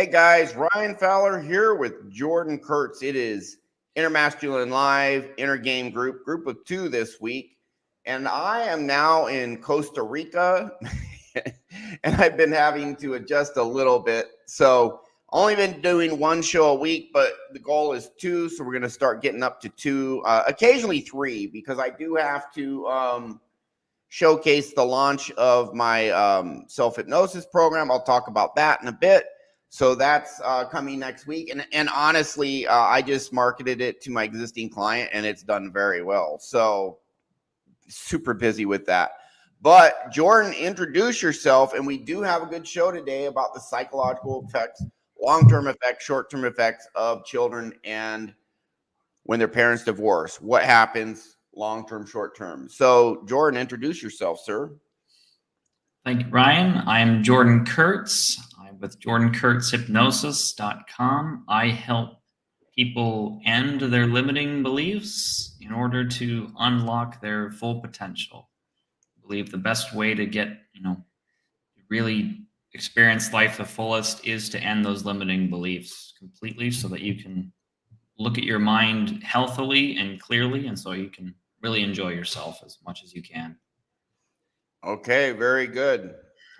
Hey guys, Ryan Fowler here with Jordan Kurtz. It is Intermasculine Live, Inner Game group of 2 this week. And I am now in Costa Rica and I've been having to adjust a little bit. So only been doing 1 show a week, but the goal is 2. So we're going to start getting up to 2, occasionally 3, because I do have to showcase the launch of my self-hypnosis program. I'll talk about that in a bit. So that's coming next week. And honestly, I just marketed it to my existing client and it's done very well. So super busy with that. But Jordan, introduce yourself. And we do have a good show today about the psychological effects, long-term effects, short-term effects of children and when their parents divorce. What happens long-term, short-term? So Jordan, introduce yourself, sir. Thank you, Ryan. I'm Jordan Kurtz. I'm with JordanKurtzHypnosis.com. I help people end their limiting beliefs in order to unlock their full potential. I believe the best way to get, really experience life the fullest is to end those limiting beliefs completely so that you can look at your mind healthily and clearly, and so you can really enjoy yourself as much as you can. Okay, very good.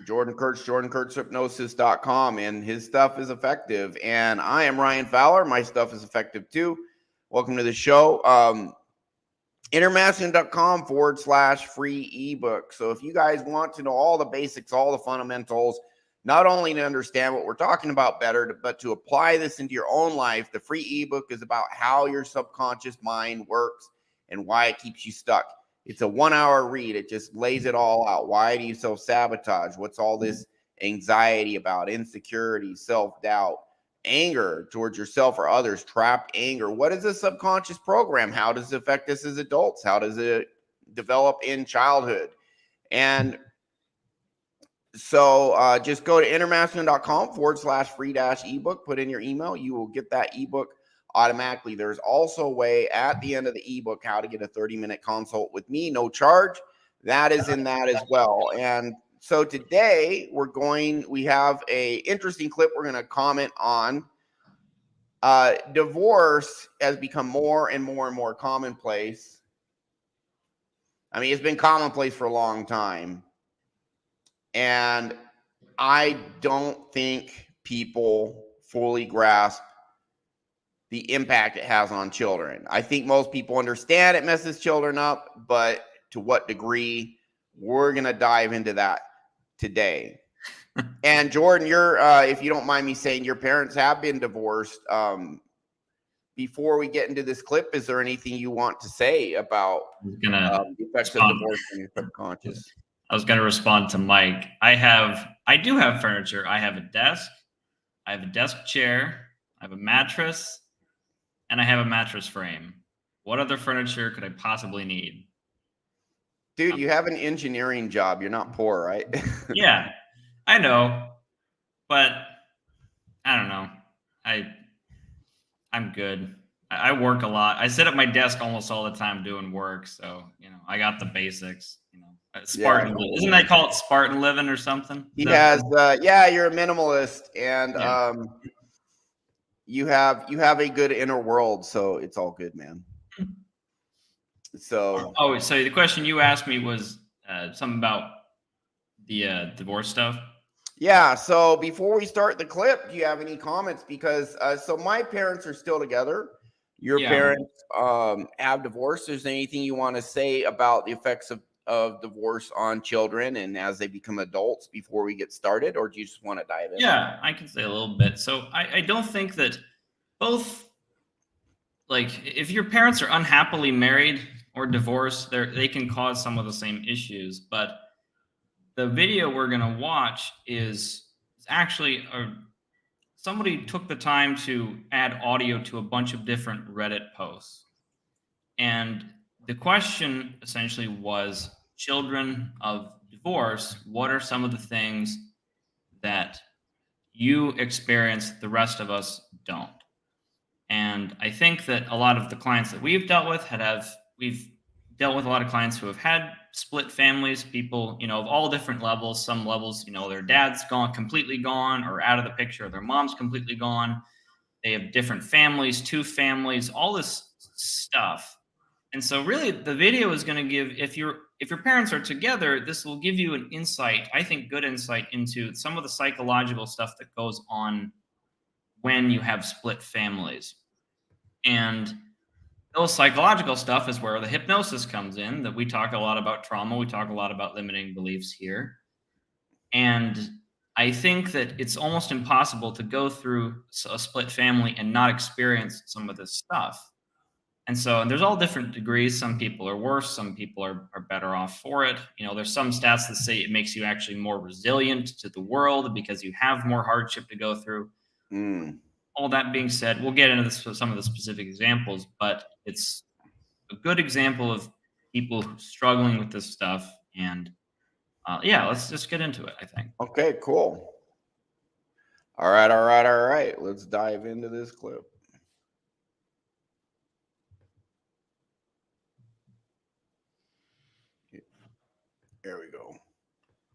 Jordan Kurtz, JordanKurtzHypnosis.com, and his stuff is effective. And I am Ryan Fowler. My stuff is effective too. Welcome to the show. Intermasculine.com/free ebook. So if you guys want to know all the basics, all the fundamentals, not only to understand what we're talking about better, but to apply this into your own life, the free ebook is about how your subconscious mind works and why it keeps you stuck. It's a 1-hour read. It just lays it all out. Why do you self-sabotage? What's all this anxiety about? Insecurity, self-doubt, anger towards yourself or others, trapped anger. What is a subconscious program? How does it affect us as adults? How does it develop in childhood? And so just go to intermasculine.com/free-ebook, put in your email. You will get that ebook automatically. There's also a way at the end of the ebook how to get a 30-minute consult with me, no charge. That is in that as well. And so today we have a interesting clip we're going to comment on. Divorce has become more and more and more commonplace. I mean, it's been commonplace for a long time. And I don't think people fully grasp the impact it has on children. I think most people understand it messes children up, but to what degree? We're going to dive into that today. And Jordan, you're, if you don't mind me saying, your parents have been divorced. Before we get into this clip, is there anything you want to say about the effects of divorce on your subconscious? I was going to respond to Mike. I do have furniture. I have a desk. I have a desk chair. I have a mattress. And I have a mattress frame. What other furniture could I possibly need? Dude, you have an engineering job. You're not poor, right? Yeah, I know. But I don't know. I'm good. I work a lot. I sit at my desk almost all the time doing work. So, I got the basics, Spartan. Yeah, isn't that called Spartan living or something? He has, yeah, you're a minimalist. And you have a good inner world, so it's all good, man. So so the question you asked me was something about the divorce stuff. Yeah, so before we start the clip, do you have any comments? Because so my parents are still together. Your parents have divorced. Is there anything you want to say about the effects of divorce on children and as they become adults before we get started, or do you just want to dive in? Yeah, I can say a little bit. So I don't think that both, like, if your parents are unhappily married or divorced, they can cause some of the same issues. But the video we're going to watch is actually somebody took the time to add audio to a bunch of different Reddit posts. And the question essentially was, children of divorce, what are some of the things that you experience the rest of us don't? And I think that a lot of the clients that we've dealt with we've dealt with a lot of clients who have had split families, people, of all different levels. Some levels, their dad's completely gone or out of the picture, or their mom's completely gone. They have different families, two families, all this stuff. And so really the video is going to give, if your parents are together, this will give you an insight, I think good insight into some of the psychological stuff that goes on when you have split families. And those psychological stuff is where the hypnosis comes in, that we talk a lot about trauma. We talk a lot about limiting beliefs here. And I think that it's almost impossible to go through a split family and not experience some of this stuff. And there's all different degrees. Some people are worse. Some people are better off for it. There's some stats that say it makes you actually more resilient to the world because you have more hardship to go through. All that being said, we'll get into some of the specific examples, but it's a good example of people struggling with this stuff. And let's just get into it, I think. Okay, cool. All right. Let's dive into this clip. There we go.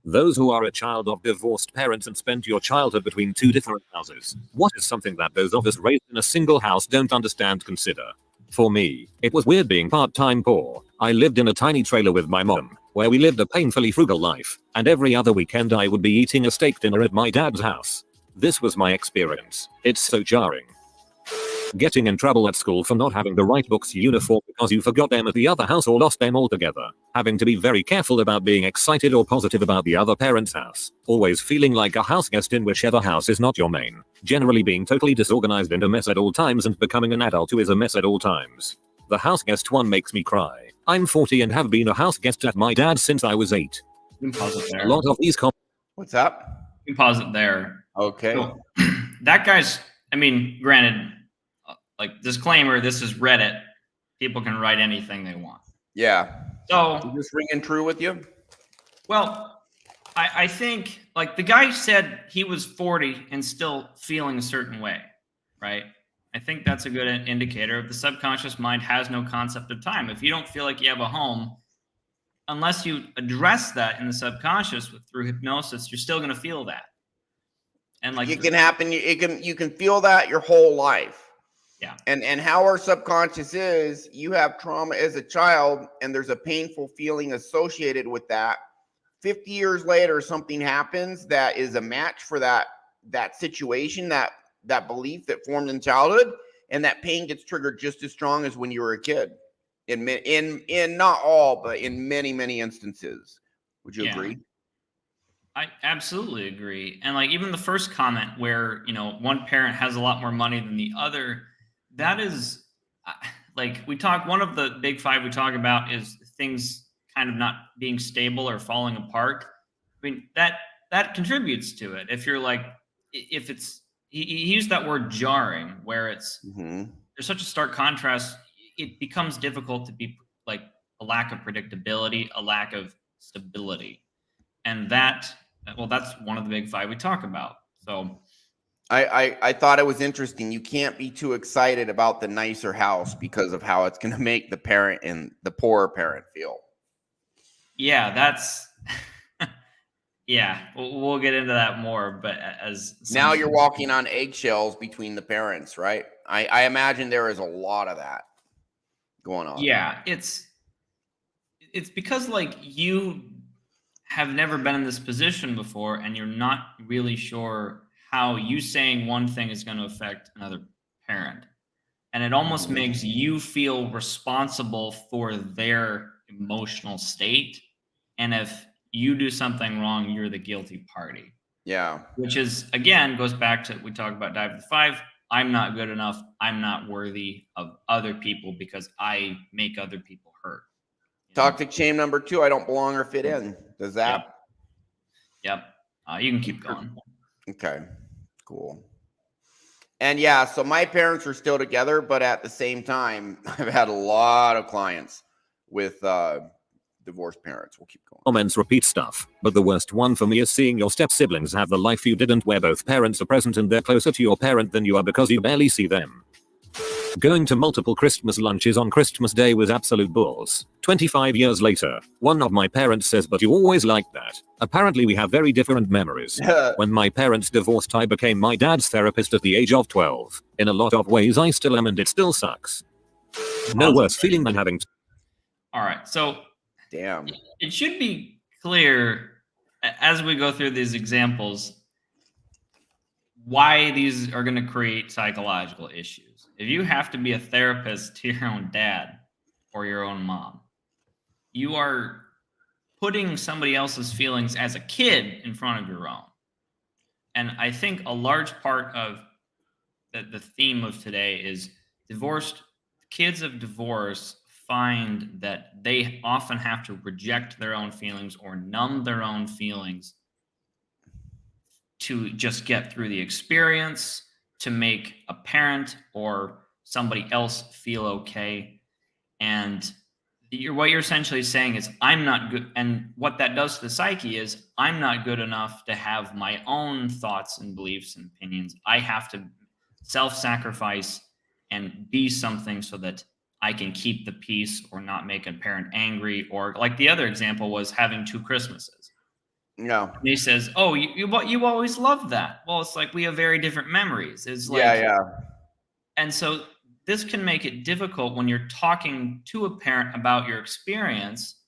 Those who are a child of divorced parents and spent your childhood between two different houses. What is something that those of us raised in a single house don't understand? Consider. For me, it was weird being part-time poor. I lived in a tiny trailer with my mom, where we lived a painfully frugal life, and every other weekend I would be eating a steak dinner at my dad's house. This was my experience. It's so jarring. Getting in trouble at school for not having the right books uniform because you forgot them at the other house or lost them altogether. Having to be very careful about being excited or positive about the other parent's house. Always feeling like a house guest in whichever house is not your main. Generally being totally disorganized and a mess at all times, and becoming an adult who is a mess at all times. The house guest one makes me cry. I'm 40 and have been a house guest at my dad's since I was 8. You can pause it there. A lot of these What's up? You can pause it there. Okay. So, that guy's, granted, like disclaimer, this is Reddit. People can write anything they want. Yeah. So is this ringing true with you? Well, I think like the guy said he was 40 and still feeling a certain way, right? I think that's a good indicator. The subconscious mind has no concept of time. If you don't feel like you have a home, unless you address that in the subconscious through hypnosis, you're still going to feel that. And like it can happen. You can feel that your whole life. Yeah. And how our subconscious is, you have trauma as a child and there's a painful feeling associated with that. 50 years later, something happens that is a match for that situation, that belief that formed in childhood, and that pain gets triggered just as strong as when you were a kid. In not all, but in many, many instances. Would you agree? I absolutely agree. And like even the first comment where, one parent has a lot more money than the other, that is like one of the big five we talk about is things kind of not being stable or falling apart. That contributes to it. If you're like, if it's, he used that word jarring, where it's, there's such a stark contrast, it becomes difficult to be like a lack of predictability, a lack of stability. And that's one of the big five we talk about. So I thought it was interesting. You can't be too excited about the nicer house because of how it's going to make the parent and the poorer parent feel. Yeah, that's yeah. We'll get into that more. But now you're walking on eggshells between the parents, right? I imagine there is a lot of that going on. Yeah, it's because like you have never been in this position before, and you're not really sure how you saying one thing is going to affect another parent. And it almost makes you feel responsible for their emotional state. And if you do something wrong, you're the guilty party. Yeah. Which is, again, goes back to, we talk about Dive to 5. I'm not good enough. I'm not worthy of other people because I make other people hurt. Toxic shame number 2, I don't belong or fit in. Does that? Yep. You can keep going. Okay, cool. And yeah, so my parents are still together, but at the same time, I've had a lot of clients with divorced parents. We'll keep going. Comments repeat stuff, but the worst one for me is seeing your step siblings have the life you didn't, where both parents are present and they're closer to your parent than you are because you barely see them. Going to multiple Christmas lunches on Christmas Day was absolute balls. 25 years later, one of my parents says, but you always liked that. Apparently we have very different memories. When my parents divorced, I became my dad's therapist at the age of 12. In a lot of ways I still am, and it still sucks. No worse feeling than having All right. So Damn. it should be clear as we go through these examples why these are going to create psychological issues. If you have to be a therapist to your own dad or your own mom, you are putting somebody else's feelings as a kid in front of your own. And I think a large part of the theme of today is kids of divorce find that they often have to reject their own feelings or numb their own feelings to just get through the experience, to make a parent or somebody else feel okay. And what you're essentially saying is, I'm not good. And what that does to the psyche is, I'm not good enough to have my own thoughts and beliefs and opinions. I have to self-sacrifice and be something so that I can keep the peace or not make a parent angry. Or like the other example was having 2 Christmases. No. And he says, "Oh, you always loved that." Well, it's like we have very different memories. It's like, Yeah. and so this can make it difficult when you're talking to a parent about your experience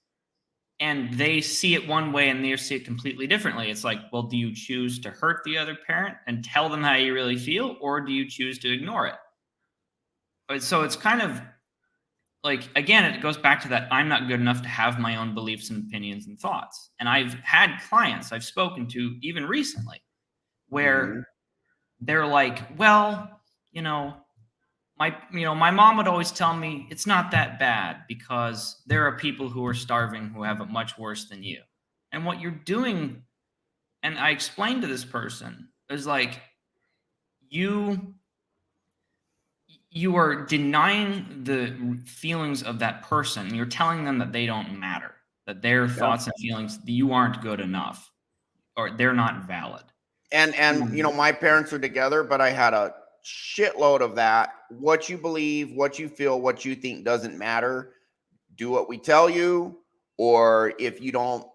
and they see it one way and they see it completely differently. It's like, well, do you choose to hurt the other parent and tell them how you really feel, or do you choose to ignore it? So it's kind of like, again, it goes back to that I'm not good enough to have my own beliefs and opinions and thoughts. And I've had clients I've spoken to even recently where they're like, well, my mom would always tell me it's not that bad because there are people who are starving who have it much worse than you. And what you're doing, and I explained to this person, is like, you are denying the feelings of that person. You're telling them that they don't matter, that their thoughts and feelings, you aren't good enough, or they're not valid. And my parents are together, but I had a shitload of that. What you believe, what you feel, what you think doesn't matter. Do what we tell you, or if you don't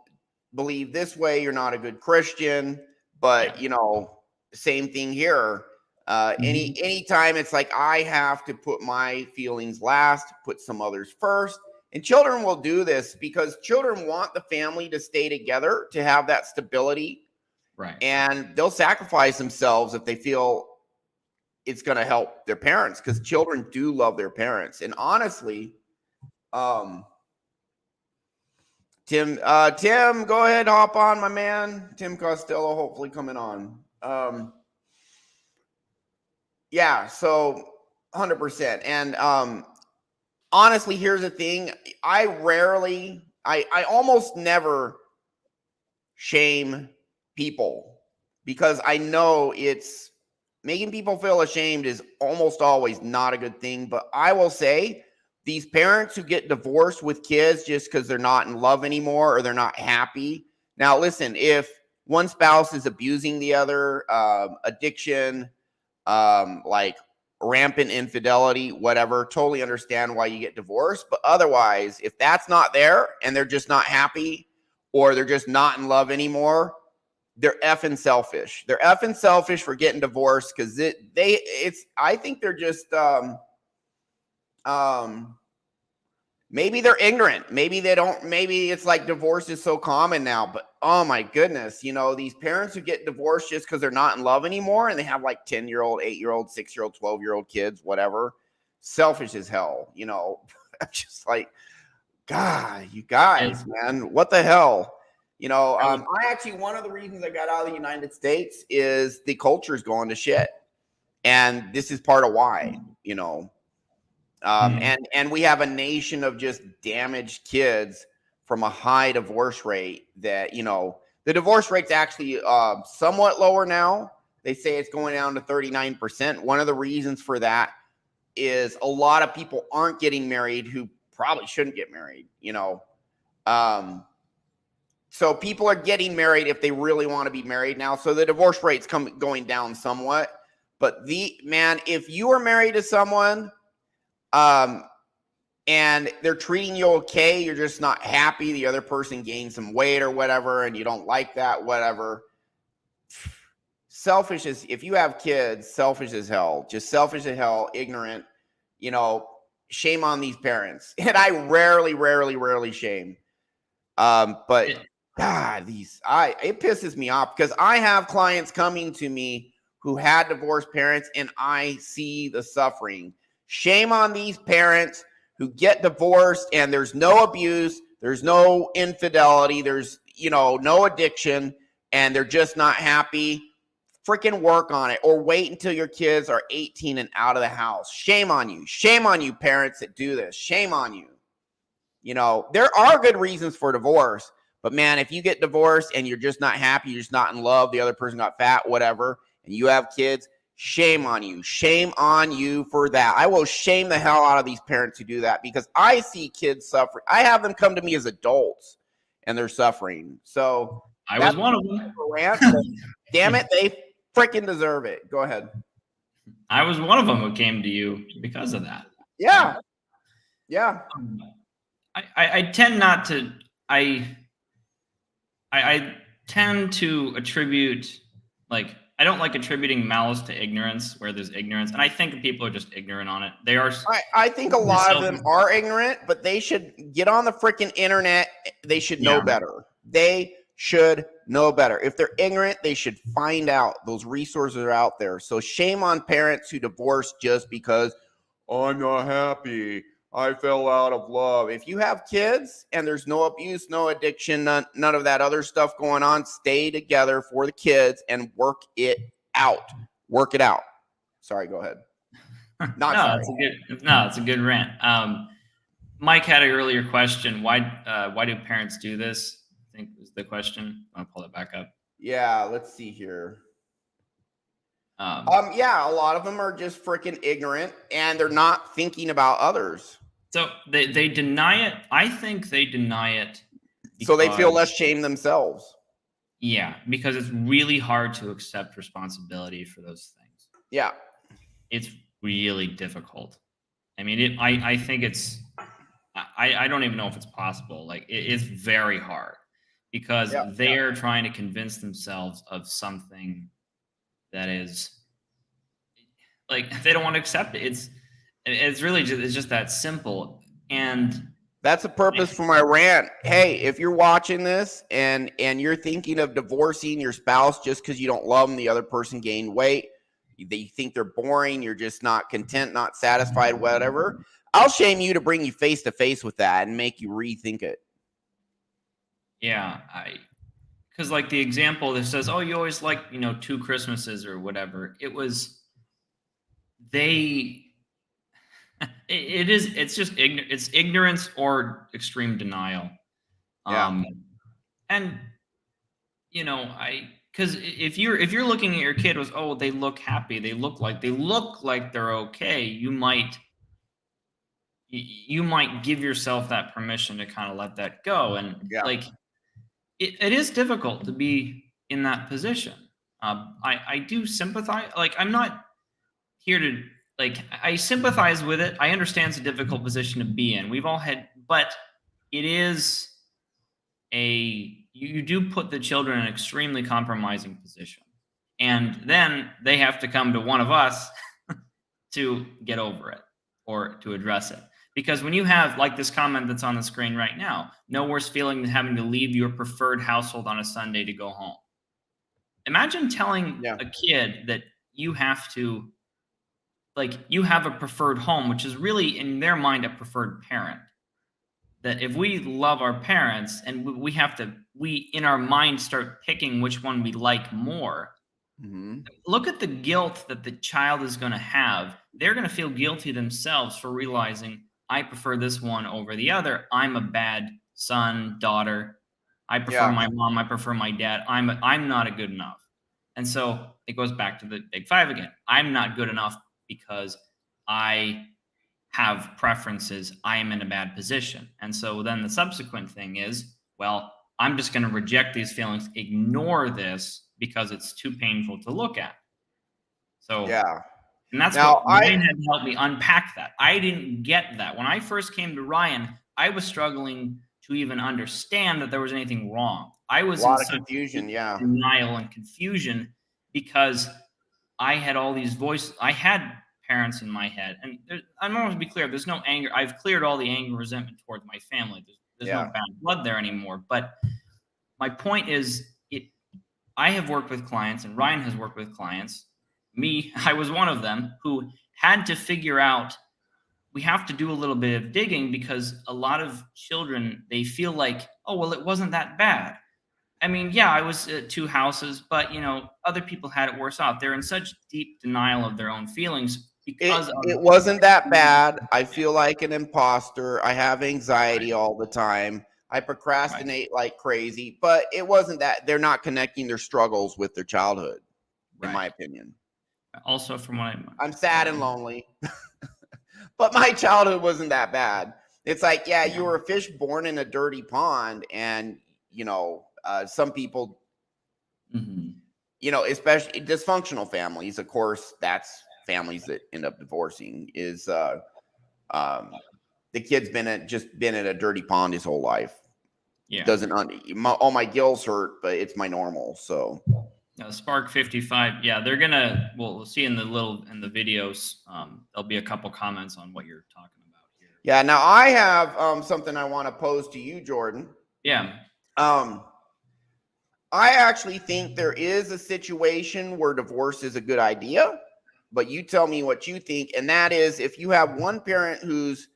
believe this way, you're not a good Christian. But same thing here. Anytime it's like I have to put my feelings last, put some others first. And children will do this because children want the family to stay together, to have that stability. Right. And they'll sacrifice themselves if they feel it's going to help their parents, because children do love their parents. And honestly, Tim, go ahead, hop on, my man. Tim Costello, hopefully coming on. Yeah, so 100%. And honestly, here's the thing. I almost never shame people, because I know it's making people feel ashamed is almost always not a good thing. But I will say, these parents who get divorced with kids just because they're not in love anymore or they're not happy. Now, listen, if one spouse is abusing the other, addiction, like rampant infidelity, whatever, totally understand why you get divorced. But otherwise, if that's not there and they're just not happy or they're just not in love anymore, they're effing selfish. They're effing selfish for getting divorced, because I think they're just maybe they're ignorant. Maybe they don't, maybe it's like divorce is so common now, but oh my goodness, these parents who get divorced just because they're not in love anymore and they have like 10-year-old, 8-year-old, 6-year-old, 12-year-old kids, whatever, selfish as hell. I'm just like, God, you guys, man, what the hell? I actually, one of the reasons I got out of the United States is the culture is going to shit. And this is part of why, and we have a nation of just damaged kids from a high divorce rate that, the divorce rate's actually somewhat lower now. They say it's going down to 39%. One of the reasons for that is a lot of people aren't getting married who probably shouldn't get married, so people are getting married if they really want to be married now. So the divorce rate's going down somewhat. But if you are married to someone and they're treating you okay. You're just not happy. The other person gained some weight or whatever, and you don't like that, whatever. Selfish as, if you have kids, selfish as hell, just selfish as hell, ignorant, you know, shame on these parents. And I rarely shame. But God, it pisses me off because I have clients coming to me who had divorced parents and I see the suffering. Shame on these parents who get divorced and there's no abuse, there's no infidelity, there's, you know, no addiction, and they're just not happy. Freaking work on it, or wait until your kids are 18 and out of the house. Shame on you. Shame on you, parents that do this. Shame on you. You know, there are good reasons for divorce, but man, if you get divorced and you're just not happy, you're just not in love, the other person got fat, whatever, and you have kids, shame on you. Shame on you for that. I will shame the hell out of these parents who do that because I see kids suffering. I have them come to me as adults and they're suffering. So I was one of them. Rant, damn it, they freaking deserve it. Go ahead. I was one of them who came to you because of that. Yeah. I tend not to. I tend to attribute, like, I don't like attributing malice to ignorance where there's ignorance, and I think people are just ignorant on it. They are. I think a lot of them are ignorant, but they should get on the freaking internet. They should know better. They should know better. If they're ignorant, they should find out. Those resources are out there. So shame on parents who divorce just because I'm not happy. I fell out of love. If you have kids and there's no abuse, no addiction, none of that other stuff going on, stay together for the kids and work it out. Work it out. Sorry, go ahead. It's a good rant. Mike had an earlier question. Why do parents do this? I think was the question. I'll pull it back up. Yeah, let's see here. Yeah, a lot of them are just freaking ignorant and they're not thinking about others. So they deny it. I think they deny it so they feel less shame themselves. Yeah, because it's really hard to accept responsibility for those things. Yeah. It's really difficult. I mean, I think it's, I don't even know if it's possible. Like, it's very hard because they're trying to convince themselves of something that is, like, they don't want to accept it. It's really just that simple. And that's the purpose for my rant. Hey, if you're watching this and you're thinking of divorcing your spouse just because you don't love them, the other person gained weight, they think they're boring, you're just not content, not satisfied, whatever, I'll shame you to bring you face to face with that and make you rethink it. Yeah, because like the example that says, oh, you always like, 2 Christmases or whatever. It was, it's just it's ignorance or extreme denial. Yeah. And because if you're looking at your kid was, oh, they look happy, they look like they're okay, you might give yourself that permission to kind of let that go. And like it is difficult to be in that position. I do sympathize. Like, I'm not here to, like, I sympathize with it. I understand it's a difficult position to be in. We've all had, but it is you do put the children in an extremely compromising position. And then they have to come to one of us to get over it or to address it. Because when you have, like this comment that's on the screen right now, no worse feeling than having to leave your preferred household on a Sunday to go home. Imagine telling a kid that you have to, like, you have a preferred home, which is really in their mind a preferred parent. That if we love our parents and we in our mind start picking which one we like more, look at the guilt that the child is going to have. They're going to feel guilty themselves for realizing, I prefer this one over the other. I'm a bad son, daughter. I prefer my mom. I prefer my dad. I'm not good enough. And so it goes back to the big 5 again. I'm not good enough because I have preferences. I am in a bad position. And so then the subsequent thing is, well, I'm just going to reject these feelings, ignore this because it's too painful to look at. So And that's Now, what Ryan had to help me unpack that. I didn't get that. When I first came to Ryan, I was struggling to even understand that there was anything wrong. I was a lot in of such confusion. Yeah. denial and confusion because I had all these voices. I had parents in my head. And I want to be clear, there's no anger. I've cleared all the anger and resentment towards my family. There's no bad blood there anymore. But my point is, I have worked with clients, and Ryan has worked with clients. Me, I was one of them who had to figure out, we have to do a little bit of digging because a lot of children, they feel like, oh, well, it wasn't that bad. I mean, yeah, I was at 2 houses, but other people had it worse off. They're in such deep denial of their own feelings because it wasn't that bad. I feel like an imposter. I have anxiety all the time. I procrastinate like crazy, but it wasn't that. They're not connecting their struggles with their childhood, in my opinion. Also, from what I'm sad and lonely, but my childhood wasn't that bad. It's like, you were a fish born in a dirty pond, and some people, especially dysfunctional families. Of course, that's families that end up divorcing. Is the kid's been in a dirty pond his whole life. Yeah. Doesn't all my gills hurt, but it's my normal. So Spark 55. Yeah, they're gonna. We'll see in the videos. There'll be a couple comments on what you're talking about here. Yeah. Now I have something I want to pose to you, Jordan. Yeah. I actually think there is a situation where divorce is a good idea, but you tell me what you think. And that is, if you have one parent who's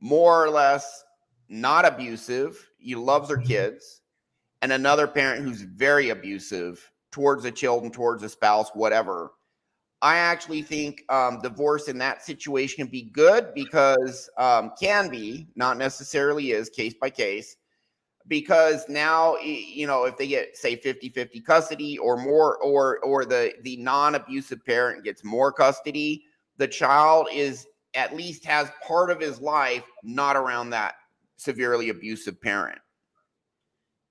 more or less not abusive, loves their kids, and another parent who's very abusive towards the children, towards the spouse, whatever. I actually think divorce in that situation can be good because can be, not necessarily is, case by case, because now, if they get, say, 50-50 custody or more, or the non-abusive parent gets more custody, the child is at least has part of his life not around that severely abusive parent.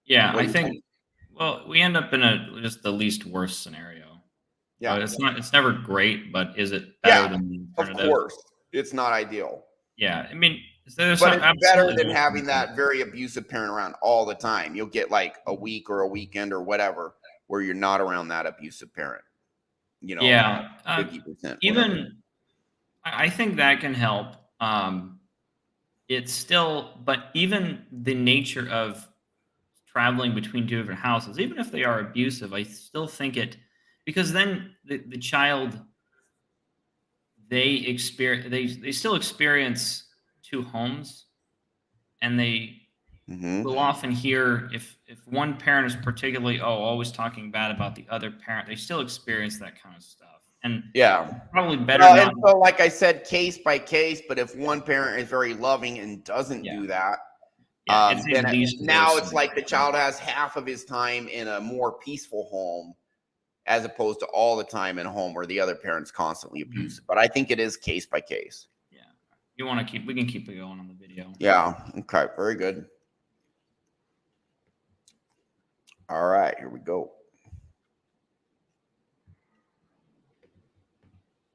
Yeah, I think, well, we end up in just the least worst scenario. Yeah. It's never great, but is it better than the alternative? Of course. It's not ideal. Yeah. I mean, but it's better than having that very abusive parent around all the time. You'll get like a week or a weekend or whatever where you're not around that abusive parent. 50%. Even I think that can help. It's still, but even the nature of traveling between 2 different houses, even if they are abusive, I still think because then the child, they still experience 2 homes, and they will often hear, if one parent is particularly always talking bad about the other parent, they still experience that kind of stuff. And probably better. And so, like I said, case by case. But if one parent is very loving and doesn't do that, then now it's like the child has half of his time in a more peaceful home, as opposed to all the time in a home where the other parent's constantly abusive. But I think it is case by case. Yeah, we can keep it going on the video. Yeah. Okay. Very good. All right. Here we go.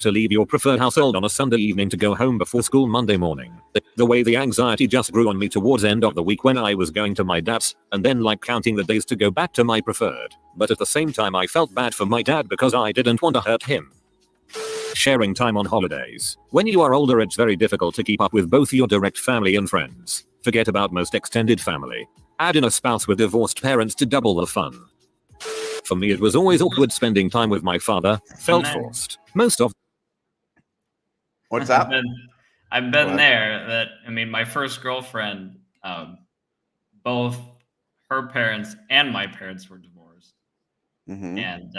To leave your preferred household on a Sunday evening to go home before school Monday morning. The way the anxiety just grew on me towards end of the week when I was going to my dad's, and then like counting the days to go back to my preferred. But at the same time I felt bad for my dad because I didn't want to hurt him. Sharing time on holidays. When you are older, it's very difficult to keep up with both your direct family and friends. Forget about most extended family. Add in a spouse with divorced parents to double the fun. For me, it was always awkward spending time with my father. Felt forced. Most of What's that? I've been there. My first girlfriend, both her parents and my parents were divorced. And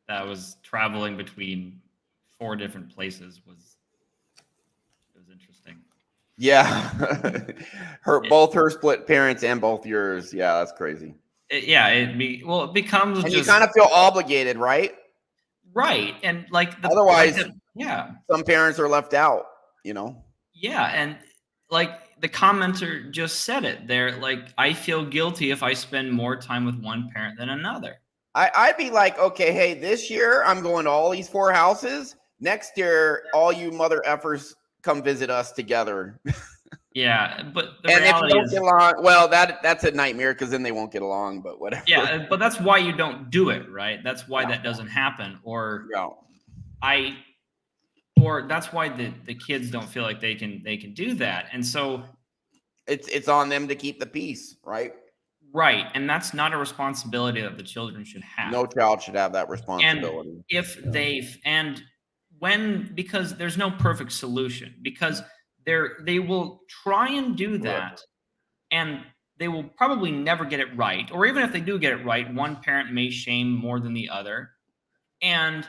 that was traveling between 4 different places it was interesting. Yeah. Both her split parents and both yours. Yeah, that's crazy. It becomes, and you kind of feel obligated, right? Right. And otherwise, some parents are left out, Yeah. And the commenter just said it. They're like, I feel guilty if I spend more time with one parent than another. I'd be like, okay, hey, this year I'm going to all these 4 houses. Next year, all you mother effers come visit us together. Yeah, but the And if you reality don't is, get along, well, that's a nightmare because then they won't get along. But whatever. yeah, but that's why you don't do it, right? That's why Yeah. that doesn't happen. Or Yeah. I, or that's why the kids don't feel like they can do that. And so, It's on them to keep the peace, right? right, and that's not a responsibility that the children should have. No child should have that And responsibility. if they've and when because there's no perfect solution, because they will try and do that, and they will probably never get it right. Or even if they do get it right, one parent may shame more than the other. And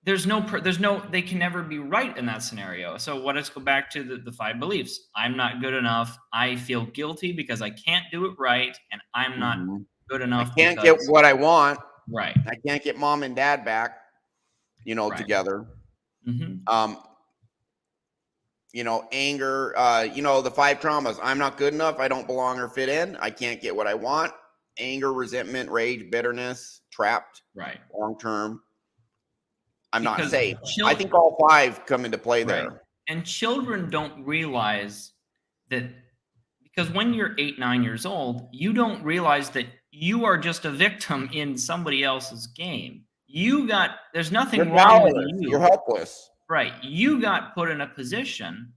they can never be right in that scenario. So let's go back to the 5 beliefs. I'm not good enough. I feel guilty because I can't do it right. And I'm not Mhm. good I enough can't get because, what I want. right, I can't get mom and dad back, right. together. Hmm. Anger, the 5 traumas. I'm not good enough. I don't belong or fit in. I can't get what I want. Anger, resentment, rage, bitterness, trapped, Right. long term. I'm not Because safe. I think all 5 come into play right. there. And children don't realize that, because when you're 8, 9 years old, you don't realize that you are just a victim in somebody else's game. There's nothing You're wrong with powerless. You're you. helpless. Right. You got put in a position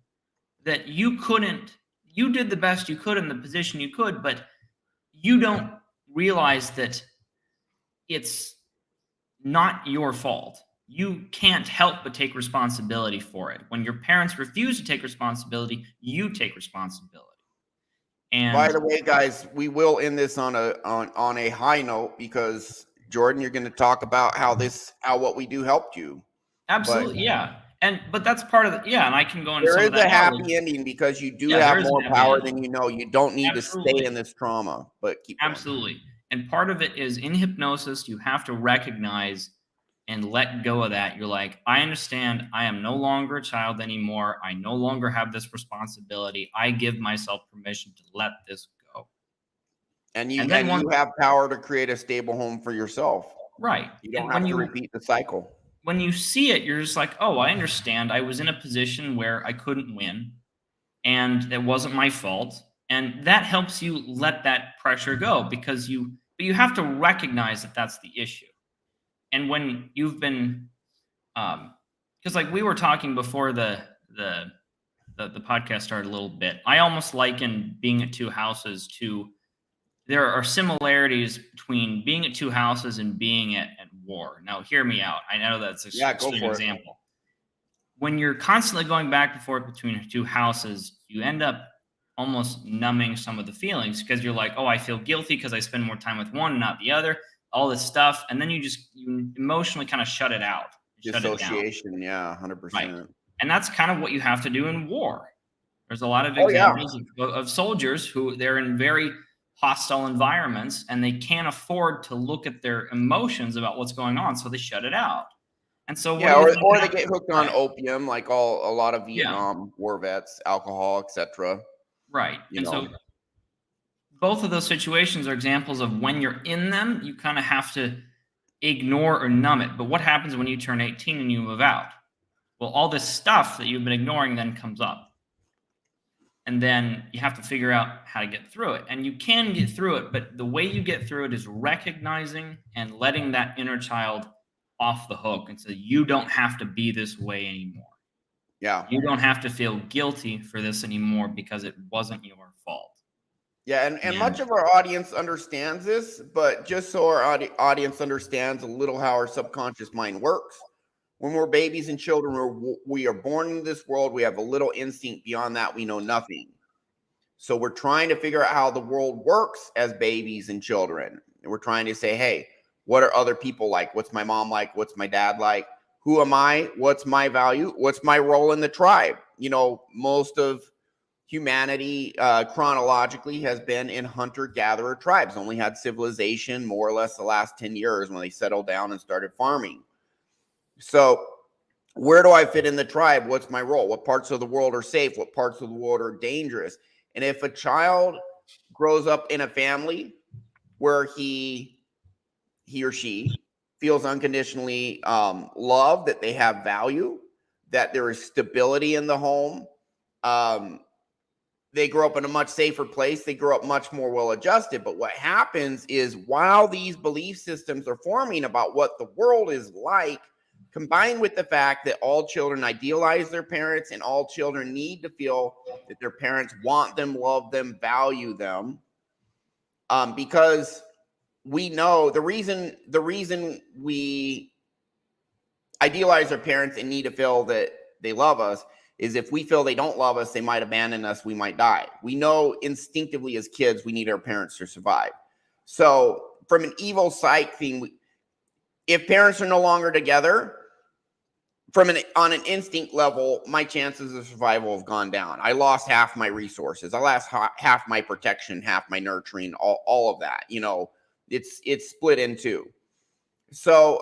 that you did the best you could in the position you could, but you don't realize that it's not your fault. You can't help but take responsibility for it. When your parents refuse to take responsibility, you take responsibility. By And the way, guys, we will end this on a high note because Jordan, you're going to talk about how what we do helped you. absolutely, yeah. But that's part of the, yeah, and I can go into There some is of that a now. happy ending because you do Yeah, there have is a more happy power ending. than you know. You don't need to stay Absolutely. in this trauma, but keep going. Absolutely. And part of it is in hypnosis, you have to recognize and let go of that. You're like, I understand I am no longer a child anymore. I no longer have this responsibility. I give myself permission to let this go. And And then you have power to create a stable home for yourself. right. You don't And have to repeat the cycle. when you see it, you're just like, oh, I understand. I was in a position where I couldn't win and it wasn't my fault. And that helps you let that pressure go, because but you have to recognize that that's the issue. And when you've been, because like we were talking before the podcast started a little bit, I almost liken being at 2 houses to, there are similarities between being at 2 houses and being at war. Now, hear me out. I know that's an extreme example. When you're constantly going back and forth between 2 houses, you end up almost numbing some of the feelings, because you're like, oh, I feel guilty because I spend more time with one and not the other, all this stuff. And then you emotionally kind of shut it out. Shut it down. Dissociation, yeah, 100%. Right. And that's kind of what you have to do in war. There's a lot of Oh, yeah. examples of soldiers who they're in very hostile environments and they can't afford to look at their emotions about what's going on, so they shut it out. And so Yeah, or they get hooked on opium, like a lot of Vietnam war vets, alcohol, etc. Right. So both of those situations are examples of when you're in them, you kind of have to ignore or numb it. But what happens when you turn 18 and you move out? Well, all this stuff that you've been ignoring then comes up. And then you have to figure out how to get through it. And you can get through it, but the way you get through it is recognizing and letting that inner child off the hook, and so you don't have to be this way anymore. Yeah. You don't have to feel guilty for this anymore because it wasn't your fault. Yeah, and much of our audience understands this, but just so our audience understands a little how our subconscious mind works, when we're babies and children, we are born into this world, we have a little instinct. Beyond that, we know nothing. So we're trying to figure out how the world works as babies and children. And we're trying to say, hey, what are other people like? What's my mom like? What's my dad like? Who am I? What's my value? What's my role in the tribe? Most of humanity chronologically has been in hunter-gatherer tribes, only had civilization more or less the last 10 years when they settled down and started farming. So where do I fit in the tribe? What's my role? What parts of the world are safe? What parts of the world are dangerous? And if a child grows up in a family where he he or she feels unconditionally loved, that they have value, that there is stability in the home. They grow up in a much safer place. They grow up much more well-adjusted. But what happens is, while these belief systems are forming about what the world is like, combined with the fact that all children idealize their parents and all children need to feel that their parents want them, love them, value them, because we know the reason we idealize our parents and need to feel that they love us is if we feel they don't love us, they might abandon us, we might die. We know instinctively as kids we need our parents to survive. So from an evil psych thing, if parents are no longer together, on an instinct level, my chances of survival have gone down. I lost half my resources. I lost half my protection, half my nurturing, all of that. You know, it's split in two. So,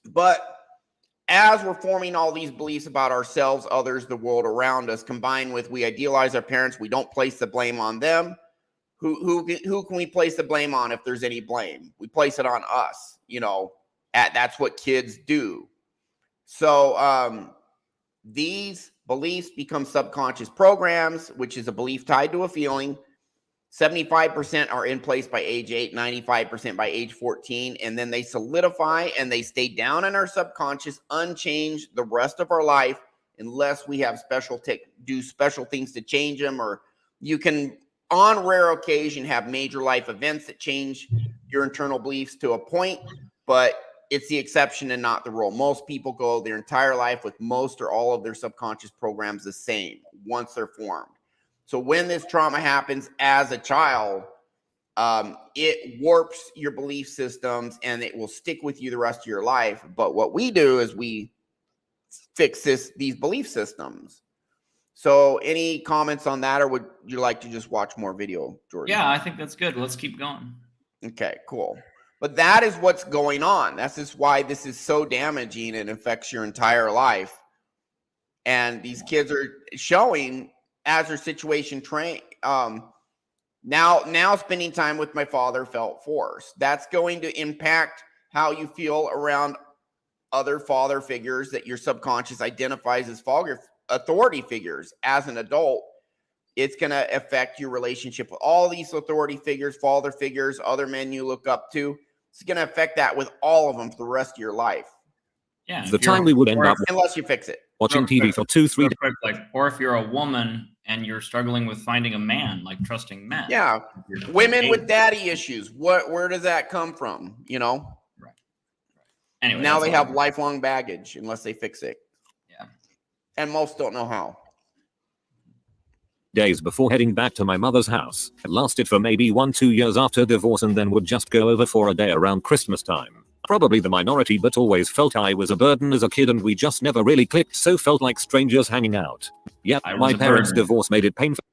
but as we're forming all these beliefs about ourselves, others, the world around us, combined with we idealize our parents, we don't place the blame on them. Who can we place the blame on if there's any blame? We place it on us. You know, that's what kids do. So these beliefs become subconscious programs, which is a belief tied to a feeling. 75% are in place by age 8, 95% by age 14, and then they solidify and they stay down in our subconscious unchanged the rest of our life unless we have do special things to change them. Or you can, on rare occasion, have major life events that change your internal beliefs to a point, but it's the exception and not the rule. Most people go their entire life with most or all of their subconscious programs the same once they're formed. So when this trauma happens as a child, it warps your belief systems and it will stick with you the rest of your life. But what we do is we fix these belief systems. So any comments on that, or would you like to just watch more video, Jordan? Yeah, I think that's good. Let's keep going. Okay, cool. But that is what's going on. That's just why this is so damaging and affects your entire life. And these kids are showing, as their situation now spending time with my father felt forced. That's going to impact how you feel around other father figures that your subconscious identifies as authority figures. As an adult, it's going to affect your relationship with all these authority figures, father figures, other men you look up to. It's going to affect that with all of them for the rest of your life. Yeah. The time we would end up unless you fix it. watching TV for 2-3 days. Or if you're a woman and you're struggling with finding a man, like trusting men. Yeah. Women with daddy issues. Where does that come from? You know? Right. Anyway, now they have lifelong baggage unless they fix it. Yeah. And most don't know how. Days before heading back to my mother's house. It lasted for maybe 1-2 years after divorce and then would just go over for a day around Christmas time. Probably the minority, but always felt I was a burden as a kid and we just never really clicked, so felt like strangers hanging out. Yep, my parents' divorce made it painful.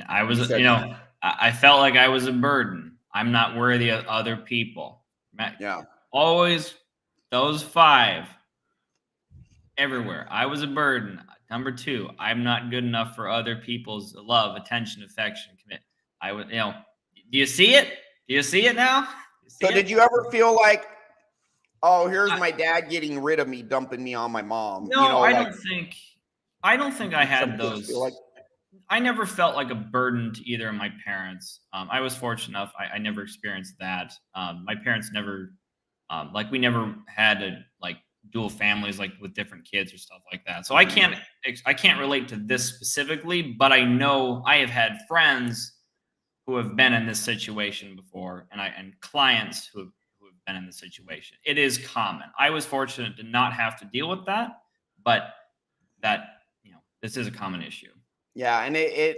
I was, I felt like I was a burden. I'm not worthy of other people. Yeah. Always those 5 everywhere. I was a burden. Number 2, I'm not good enough for other people's love, attention, affection, commit. I would, do you see it? Do you see it now? So did you ever feel like, oh, here's my dad getting rid of me, dumping me on my mom? No, I don't think I had those. Like, I never felt like a burden to either of my parents. I was fortunate enough. I never experienced that. My parents never, we never had dual families, like with different kids or stuff like that. So I can't relate to this specifically, but I know I have had friends who have been in this situation before, and clients who have been in this situation. It is common. I was fortunate to not have to deal with that, but this is a common issue. Yeah, and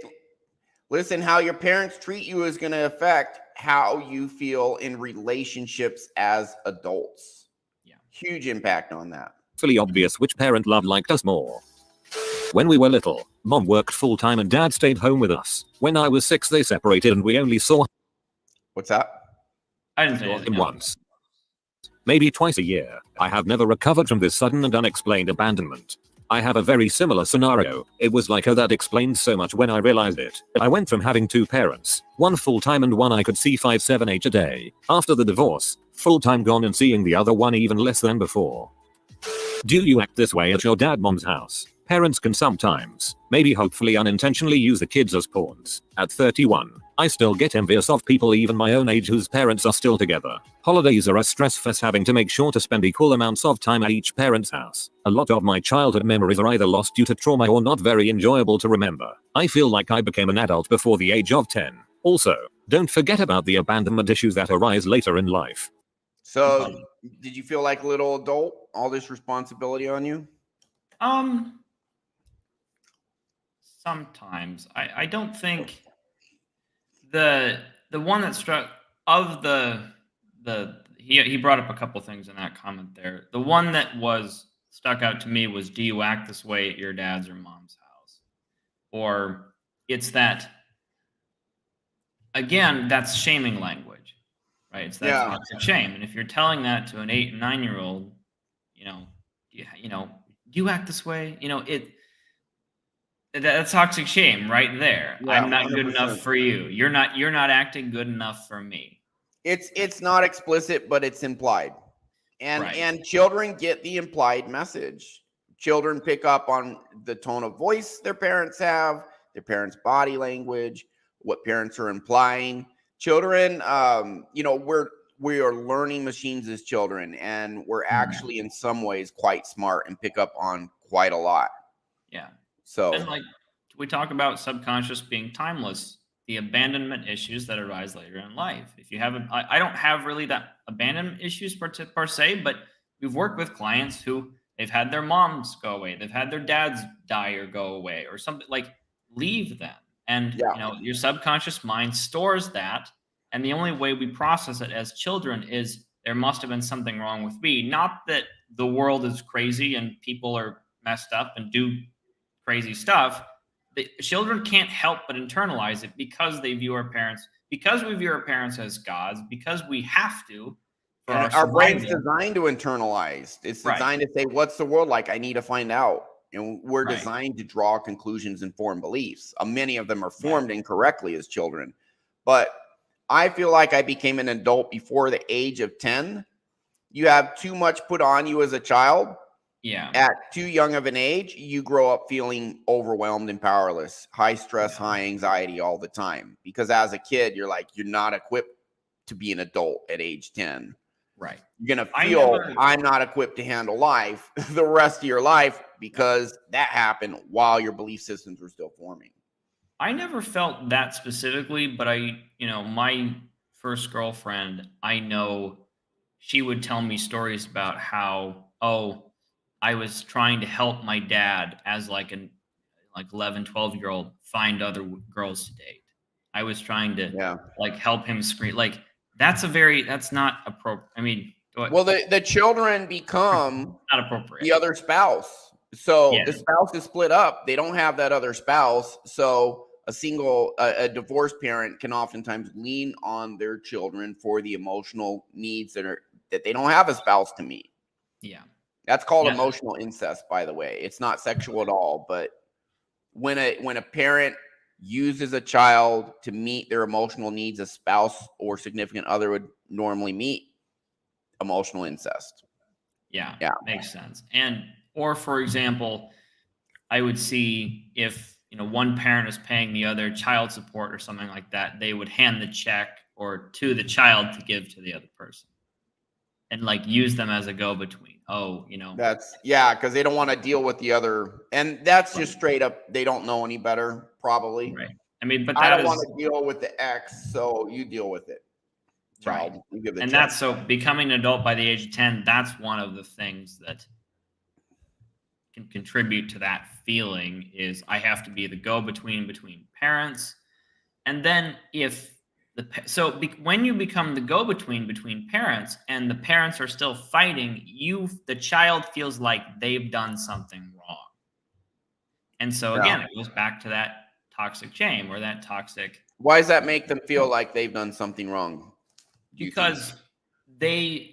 listen, how your parents treat you is going to affect how you feel in relationships as adults. Yeah, huge impact on that. Fully obvious which parent love liked us more. When we were little, mom worked full-time and dad stayed home with us. When I was 6, they separated and we only saw What's that? I didn't say him once. Maybe twice a year. I have never recovered from this sudden and unexplained abandonment. I have a very similar scenario. It was like, oh, that explains so much when I realized it. I went from having 2 parents, one full-time and one I could see 5, 7, 8 a day. After the divorce, full-time gone and seeing the other one even less than before. Do you act this way at your mom's house? Parents can sometimes, maybe hopefully unintentionally, use the kids as pawns. At 31, I still get envious of people even my own age whose parents are still together. Holidays are a stress fest, having to make sure to spend equal amounts of time at each parent's house. A lot of my childhood memories are either lost due to trauma or not very enjoyable to remember. I feel like I became an adult before the age of 10. Also, don't forget about the abandonment issues that arise later in life. So, did you feel like a little adult? All this responsibility on you? Sometimes I don't think the one that struck of the he brought up a couple things in that comment there. The one that was stuck out to me was, do you act this way at your dad's or mom's house? Or it's that, again, that's shaming language, right? It's that toxic shame. And if you're telling that to an 8 and 9-year-old, do you act this way? That's toxic shame right there. Yeah, I'm not 100%. Good enough for you. You're not acting good enough for me. It's not explicit, but it's implied. And children get the implied message. Children pick up on the tone of voice their parents have, their parents' body language, what parents are implying. Children, we are learning machines as children, and we're actually in some ways quite smart and pick up on quite a lot. Yeah. So, and like we talk about subconscious being timeless, the abandonment issues that arise later in life. If you haven't, I don't have really that abandonment issues per se, but we've worked with clients who they've had their moms go away, they've had their dads die or go away or something, like leave them. And your subconscious mind stores that. And the only way we process it as children is there must have been something wrong with me. Not that the world is crazy and people are messed up and do crazy stuff. The children can't help but internalize it because they view our parents, because we view our parents as gods, because we have to. Our brain's designed to internalize. It's designed to say, what's the world like? I need to find out. And we're designed to draw conclusions and form beliefs. Many of them are formed incorrectly as children. But I feel like I became an adult before the age of 10. You have too much put on you as a child. Yeah. At too young of an age, you grow up feeling overwhelmed and powerless, high stress, high anxiety all the time. Because as a kid, you're not equipped to be an adult at age 10. Right. You're going to feel I'm not equipped to handle life the rest of your life because that happened while your belief systems were still forming. I never felt that specifically, but my first girlfriend, I know she would tell me stories about how, I was trying to help my dad as like 11, 12-year-old find other girls to date. I was trying to help him screen. Like that's not appropriate. I mean, the children become not appropriate. The other spouse. So the spouse is split up. They don't have that other spouse. So a divorced parent can oftentimes lean on their children for the emotional needs that they don't have a spouse to meet. Yeah. That's called emotional incest, by the way. It's not sexual at all, but when a parent uses a child to meet their emotional needs, a spouse or significant other would normally meet emotional incest. Yeah. Makes sense. Or for example, I would see if one parent is paying the other child support or something like that, they would hand the check or to the child to give to the other person. And use them as a go-between. That's because they don't want to deal with the other, and that's just straight up. They don't know any better, probably. Right. I mean, but I don't want to deal with the ex, so you deal with it, child. Right. You give the and check. That's so becoming an adult by the age of 10. That's one of the things that can contribute to that feeling. Is I have to be the go-between between parents, and then when you become the go-between between parents and the parents are still fighting, the child feels like they've done something wrong. And so again, it goes back to that toxic shame or that toxic. Why does that make them feel like they've done something wrong? Because the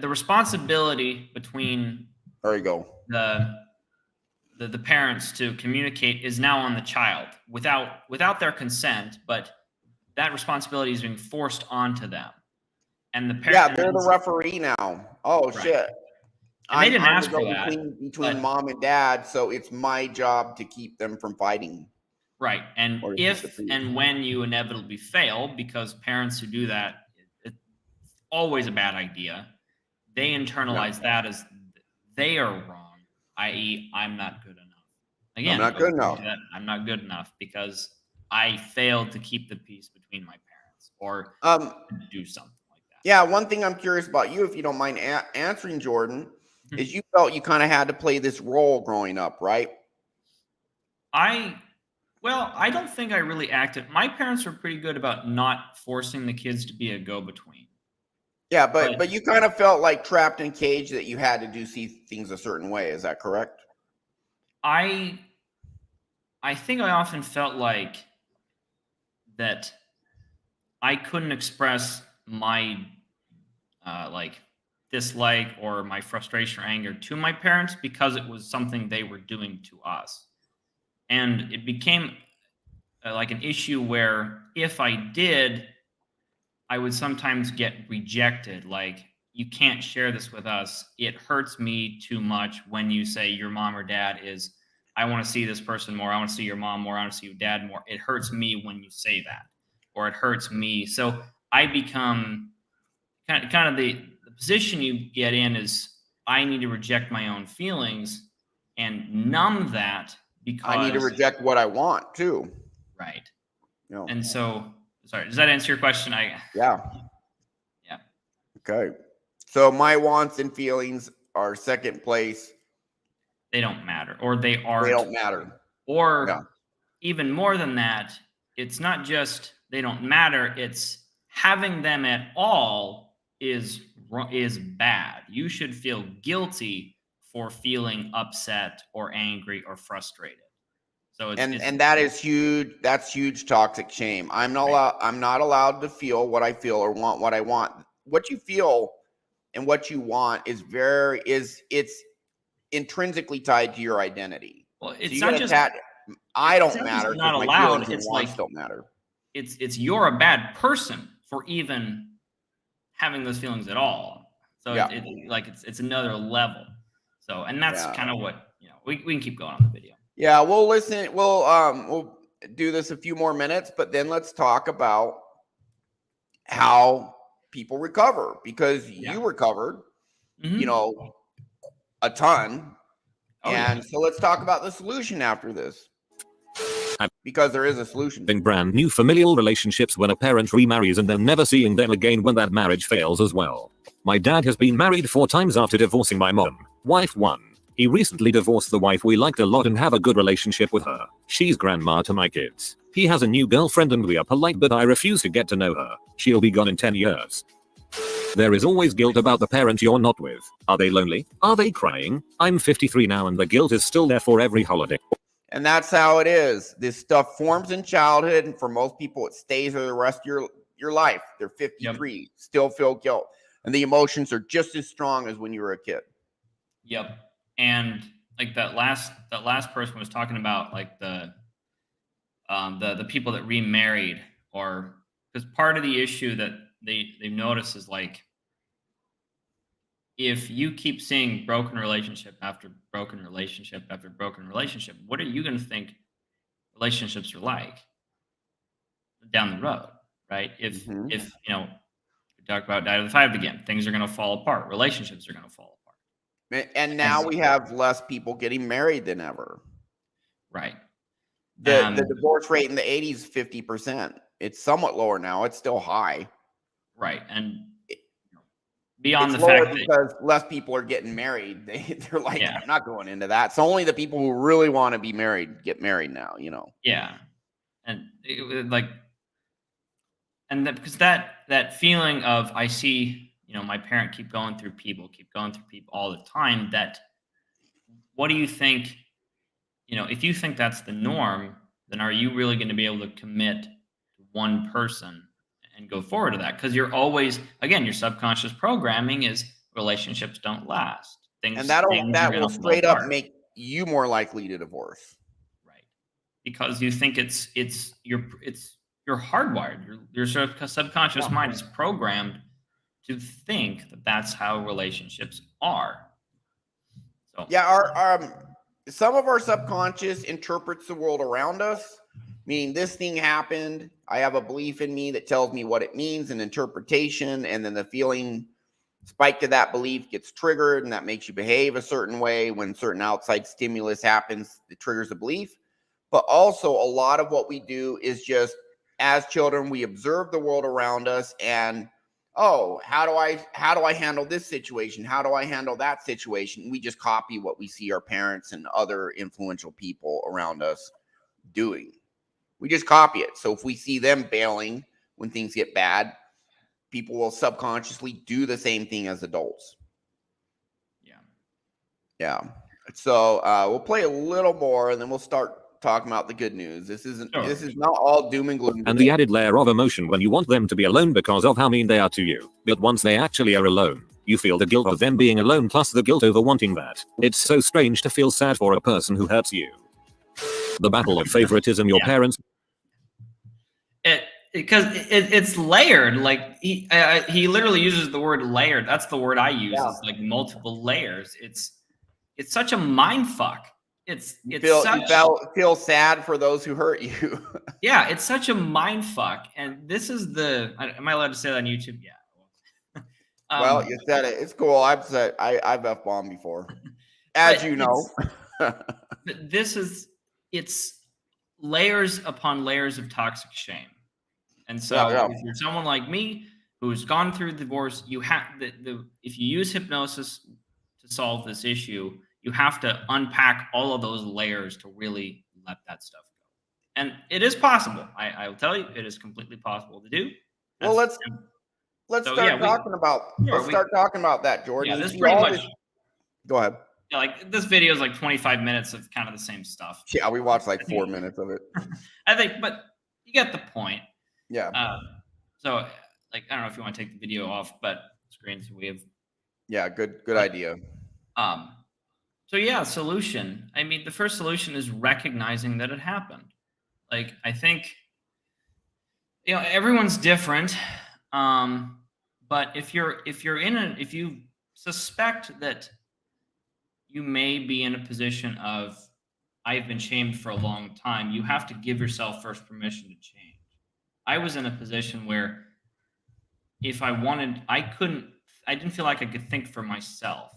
responsibility between There you go. The parents to communicate is now on the child without their consent, but that responsibility is being forced onto them. And the parent, Yeah, they're the referee now. Oh Right. shit. And they didn't I'm ask the for go that, between but- mom and dad, so it's my job to keep them from fighting. Right. And Or if the peace. and when you inevitably fail, because parents who do that, it's always a bad idea. They internalize that as they are wrong, i.e., I'm not good enough. Again, I'm not good enough. I'm not good enough because I failed to keep the peace between my parents or do something like that. Yeah, one thing I'm curious about you, if you don't mind answering, Jordan, is you felt you kind of had to play this role growing up, right? I don't think I really acted. My parents were pretty good about not forcing the kids to be a go-between. Yeah, but you kind of felt like trapped in a cage that you had to see things a certain way. Is that correct? I think I often felt like that I couldn't express my dislike or my frustration or anger to my parents because it was something they were doing to us. And it became like an issue where if I did, I would sometimes get rejected. Like, you can't share this with us. It hurts me too much when you say your mom or dad is, I want to see this person more. I want to see your mom more. I want to see your dad more. It hurts me when you say that, or it hurts me. So I become kind of the position you get in is I need to reject my own feelings and numb that because I need to reject what I want too. Right. No. And so, sorry, does that answer your question? Yeah. Okay. So my wants and feelings are second place. They don't matter, or they aren't. They don't matter. Or even more than that, it's not just they don't matter, it's having them at all is bad. You should feel guilty for feeling upset or angry or frustrated. So and that is huge. That's huge toxic shame. I'm not allowed to feel what I feel or want what I want. What you feel and what you want is it's intrinsically tied to your identity. Well, it's so not just I don't matter. Not my allowed. It's like don't matter. It's you're a bad person for even having those feelings at all. So it's another level. So, and that's kind of what, we can keep going on the video. Yeah, we'll listen. We'll do this a few more minutes, but then let's talk about how people recover, because you recovered, a ton. So let's talk about the solution after this. Because there is a solution. In brand new familial relationships when a parent remarries and then never seeing them again when that marriage fails as well. My dad has been married 4 times after divorcing my mom. Wife 1. He recently divorced the wife we liked a lot and have a good relationship with her. She's grandma to my kids. He has a new girlfriend and we are polite, but I refuse to get to know her. She'll be gone in 10 years. There is always guilt about the parent you're not with. Are they lonely? Are they crying? I'm 53 now and the guilt is still there for every holiday. And that's how it is. This stuff forms in childhood, and for most people, it stays for the rest of your life. They're 53, still feel guilt, and the emotions are just as strong as when you were a kid. Yep. And like that last person was talking about, like the people that remarried, or because part of the issue that they've noticed is like, if you keep seeing broken relationship after broken relationship after broken relationship, what are you going to think relationships are like down the road, right? If we talk about Diet of the Five again, things are going to fall apart. Relationships are going to fall apart. And now we have less people getting married than ever. Right. The divorce rate in the 80s, 50%. It's somewhat lower now. It's still high. Right. And beyond it's the fact that because less people are getting married, they're like, I'm not going into that. So only the people who really want to be married get married now, Yeah. And because that feeling of, I see, my parent keep going through people all the time, that, what do you think, if you think that's the norm, then are you really going to be able to commit to one person and go forward to that? Because you're always, again, your subconscious programming is relationships don't last. things And things that are will gonna fall straight up apart. make you more likely to divorce. Right. Because you think you're hardwired. Your subconscious Yeah. mind is programmed to think that that's how relationships are. So Yeah, our some of our subconscious interprets the world around us, meaning this thing happened. I have a belief in me that tells me what it means, an interpretation, and then the feeling spike to that belief gets triggered, and that makes you behave a certain way. When certain outside stimulus happens, it triggers a belief. But also, a lot of what we do is just as children, we observe the world around us and oh, how do I handle this situation? How do I handle that situation? We just copy what we see our parents and other influential people around us doing. We just copy it. So if we see them bailing when things get bad, people will subconsciously do the same thing as adults. yeah. Yeah. So we'll play a little more and then we'll start talking about the good news. This is Sure. not all doom and gloom. And the added layer of emotion when you want them to be alone because of how mean they are to you. But once they actually are alone, you feel the guilt of them being alone plus the guilt over wanting that. It's so strange to feel sad for a person who hurts you. The battle of favoritism, your Yeah. parents. It's layered. Like he literally uses the word layered. That's the word I use. Yeah. Is like multiple layers. It's such a mind fuck. It's You such feel sad for those who hurt you. yeah. It's such a mind fuck. And this is am I allowed to say that on YouTube? Yeah. Well, you said it. It's cool. I've F-bombed before. As but you know. but it's layers upon layers of toxic shame. And so Yeah. if you're someone like me who's gone through divorce, you have if you use hypnosis to solve this issue, you have to unpack all of those layers to really let that stuff go. And it is possible. I will tell you, it is completely possible to do. Well, let's So, start yeah, talking about that, Jordan. yeah, You this see pretty all much this. Go ahead. yeah, like this video is like 25 minutes of kind of the same stuff. Yeah, we watched like 4 minutes of it. I think, but you get the point. Yeah. So, like, I don't know if you want to take the video off, but screen so we have. Yeah, good idea. So yeah, solution. I mean, the first solution is recognizing that it happened. Like, I think, everyone's different. But if you suspect that you may be in a position of I've been shamed for a long time, you have to give yourself first permission to change. I was in a position where if I wanted, I didn't feel like I could think for myself.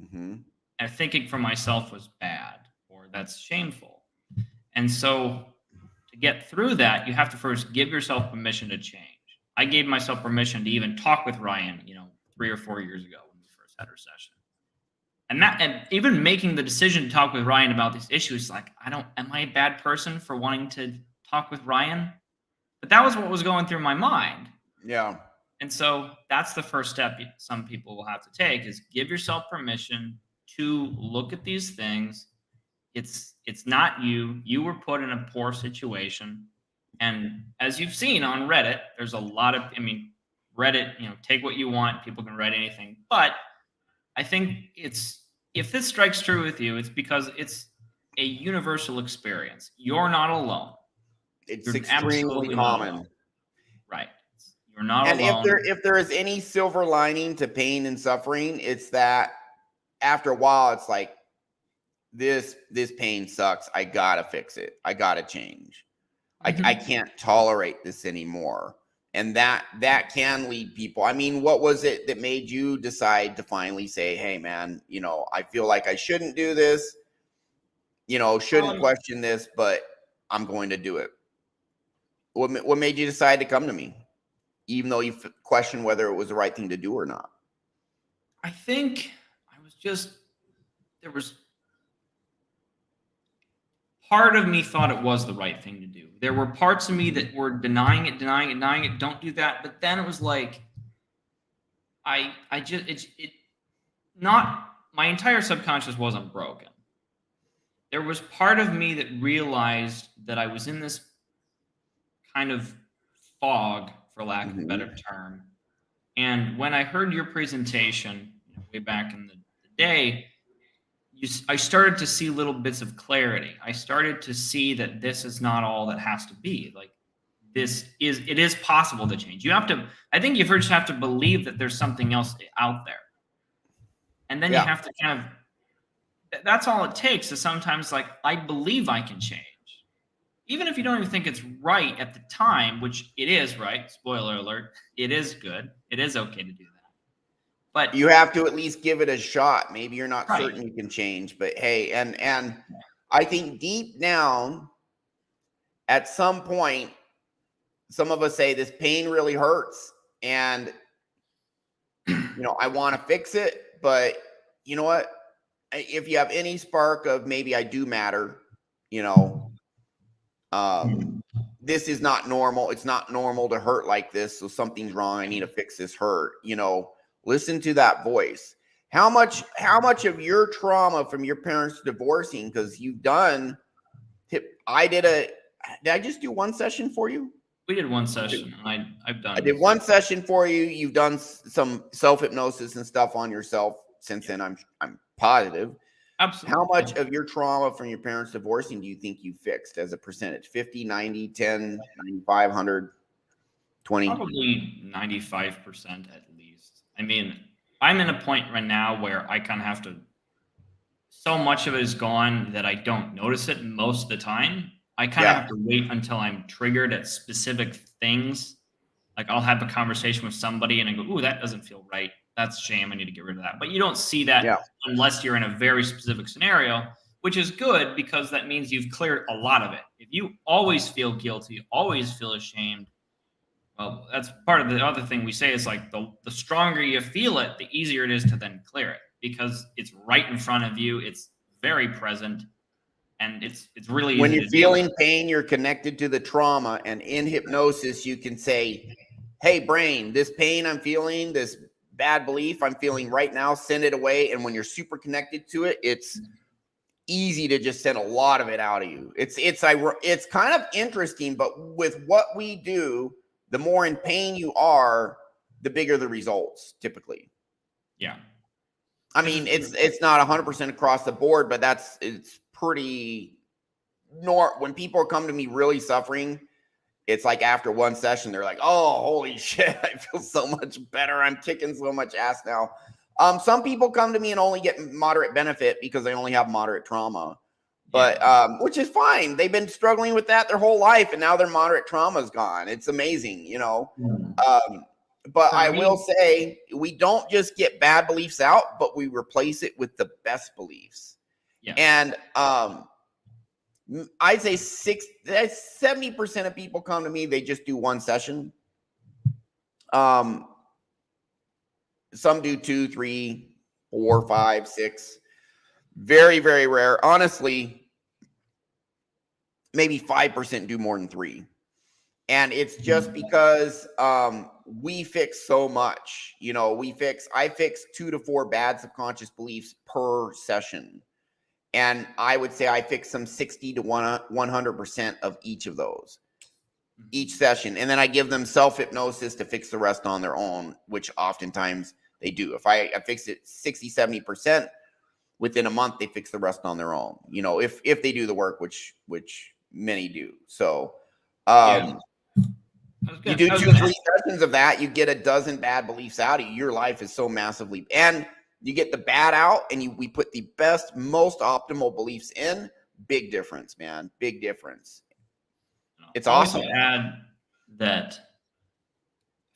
Mm-hmm. And thinking for myself was bad or that's shameful. And so to get through that, you have to first give yourself permission to change. I gave myself permission to even talk with Ryan, 3 or 4 years ago when we first had our session. And even making the decision to talk with Ryan about these issues, like, am I a bad person for wanting to talk with Ryan? But that was what was going through my mind. Yeah. And so that's the first step some people will have to take is give yourself permission to look at these things. It's not you. You were put in a poor situation. And as you've seen on Reddit, there's a lot of, Reddit, take what you want. People can write anything. But I think if this strikes true with you, it's because it's a universal experience. You're not alone. It's You're extremely absolutely not common. alone. Right. You're not And alone. if there is any silver lining to pain and suffering, it's that after a while, it's like this pain sucks. I gotta fix it. I gotta change. I can't tolerate this anymore. And that can lead people. I mean, what was it that made you decide to finally say, hey man, I feel like I shouldn't do this, shouldn't question this, but I'm going to do it. What made you decide to come to me? Even though you questioned whether it was the right thing to do or not? I think there was part of me thought it was the right thing to do. There were parts of me that were denying it, don't do that. But then it was like, my entire subconscious wasn't broken. There was part of me that realized that I was in this kind of fog, for lack of a better term. And when I heard your presentation way back in the day, I started to see little bits of clarity. I started to see that this is not all that has to be. Like it is possible to change. I think you first have to believe that there's something else out there. And then you have to kind of, that's all it takes is sometimes like, I believe I can change. Even if you don't even think it's right at the time, which it is right, spoiler alert, it is good. It is okay to do that. But you have to at least give it a shot. Maybe you're not right. certain you can change, but hey, and I think deep down, at some point, some of us say this pain really hurts, and I want to fix it, but you know what? If you have any spark of maybe I do matter, this is not normal. It's not normal to hurt like this. So something's wrong. I need to fix this hurt. Listen to that voice. How much of your trauma from your parents divorcing, because you've done, did I just do one session for you? We did one session. I did one session for you. You've done some self-hypnosis and stuff on yourself since then. I'm positive. Absolutely. How much of your trauma from your parents divorcing do you think you fixed as a percentage? 50, 90, 10, 95, 100, 20? Probably 95% at least. I mean, I'm in a point right now where I kind of have to, so much of it is gone that I don't notice it most of the time. I kind of have to wait until I'm triggered at specific things. Like I'll have a conversation with somebody and I go, ooh, that doesn't feel right. That's a shame. I need to get rid of that. But you don't see that unless you're in a very specific scenario, which is good because that means you've cleared a lot of it. If you always feel guilty, always feel ashamed, well, that's part of the other thing we say is like the stronger you feel it, the easier it is to then clear it because it's right in front of you. It's very present. And it's really when you're feeling pain, you're connected to the trauma. And in hypnosis, you can say, hey, brain, this pain I'm feeling, this bad belief I'm feeling right now, send it away. And when you're super connected to it, it's easy to just send a lot of it out of you. It's kind of interesting, but with what we do, the more in pain you are, the bigger the results typically. Yeah. I mean, it's not 100% across the board, but it's pretty when people come to me really suffering, it's like after one session, they're like, oh, holy shit, I feel so much better. I'm kicking so much ass now. Some people come to me and only get moderate benefit because they only have moderate trauma, but which is fine. They've been struggling with that their whole life, and now their moderate trauma is gone. It's amazing, But I will say we don't just get bad beliefs out, but we replace it with the best beliefs. Yeah. And I'd say 70% of people come to me, they just do one session. Some do 2, 3, 4, 5, 6. Very, very rare. Honestly, maybe 5% do more than 3. And it's just because we fix so much. I fix 2 to 4 bad subconscious beliefs per session. And I would say I fix some 60 to 100% of each of those, each session. And then I give them self-hypnosis to fix the rest on their own, which oftentimes they do. If I fix it 60, 70%, within a month, they fix the rest on their own, if they do the work, which many do. So you do 2, 3 sessions of that, you get a dozen bad beliefs out of you. Your life is so massively, and you get the bad out, and we put the best, most optimal beliefs in. Big difference, man. Big difference. It's awesome. I also add that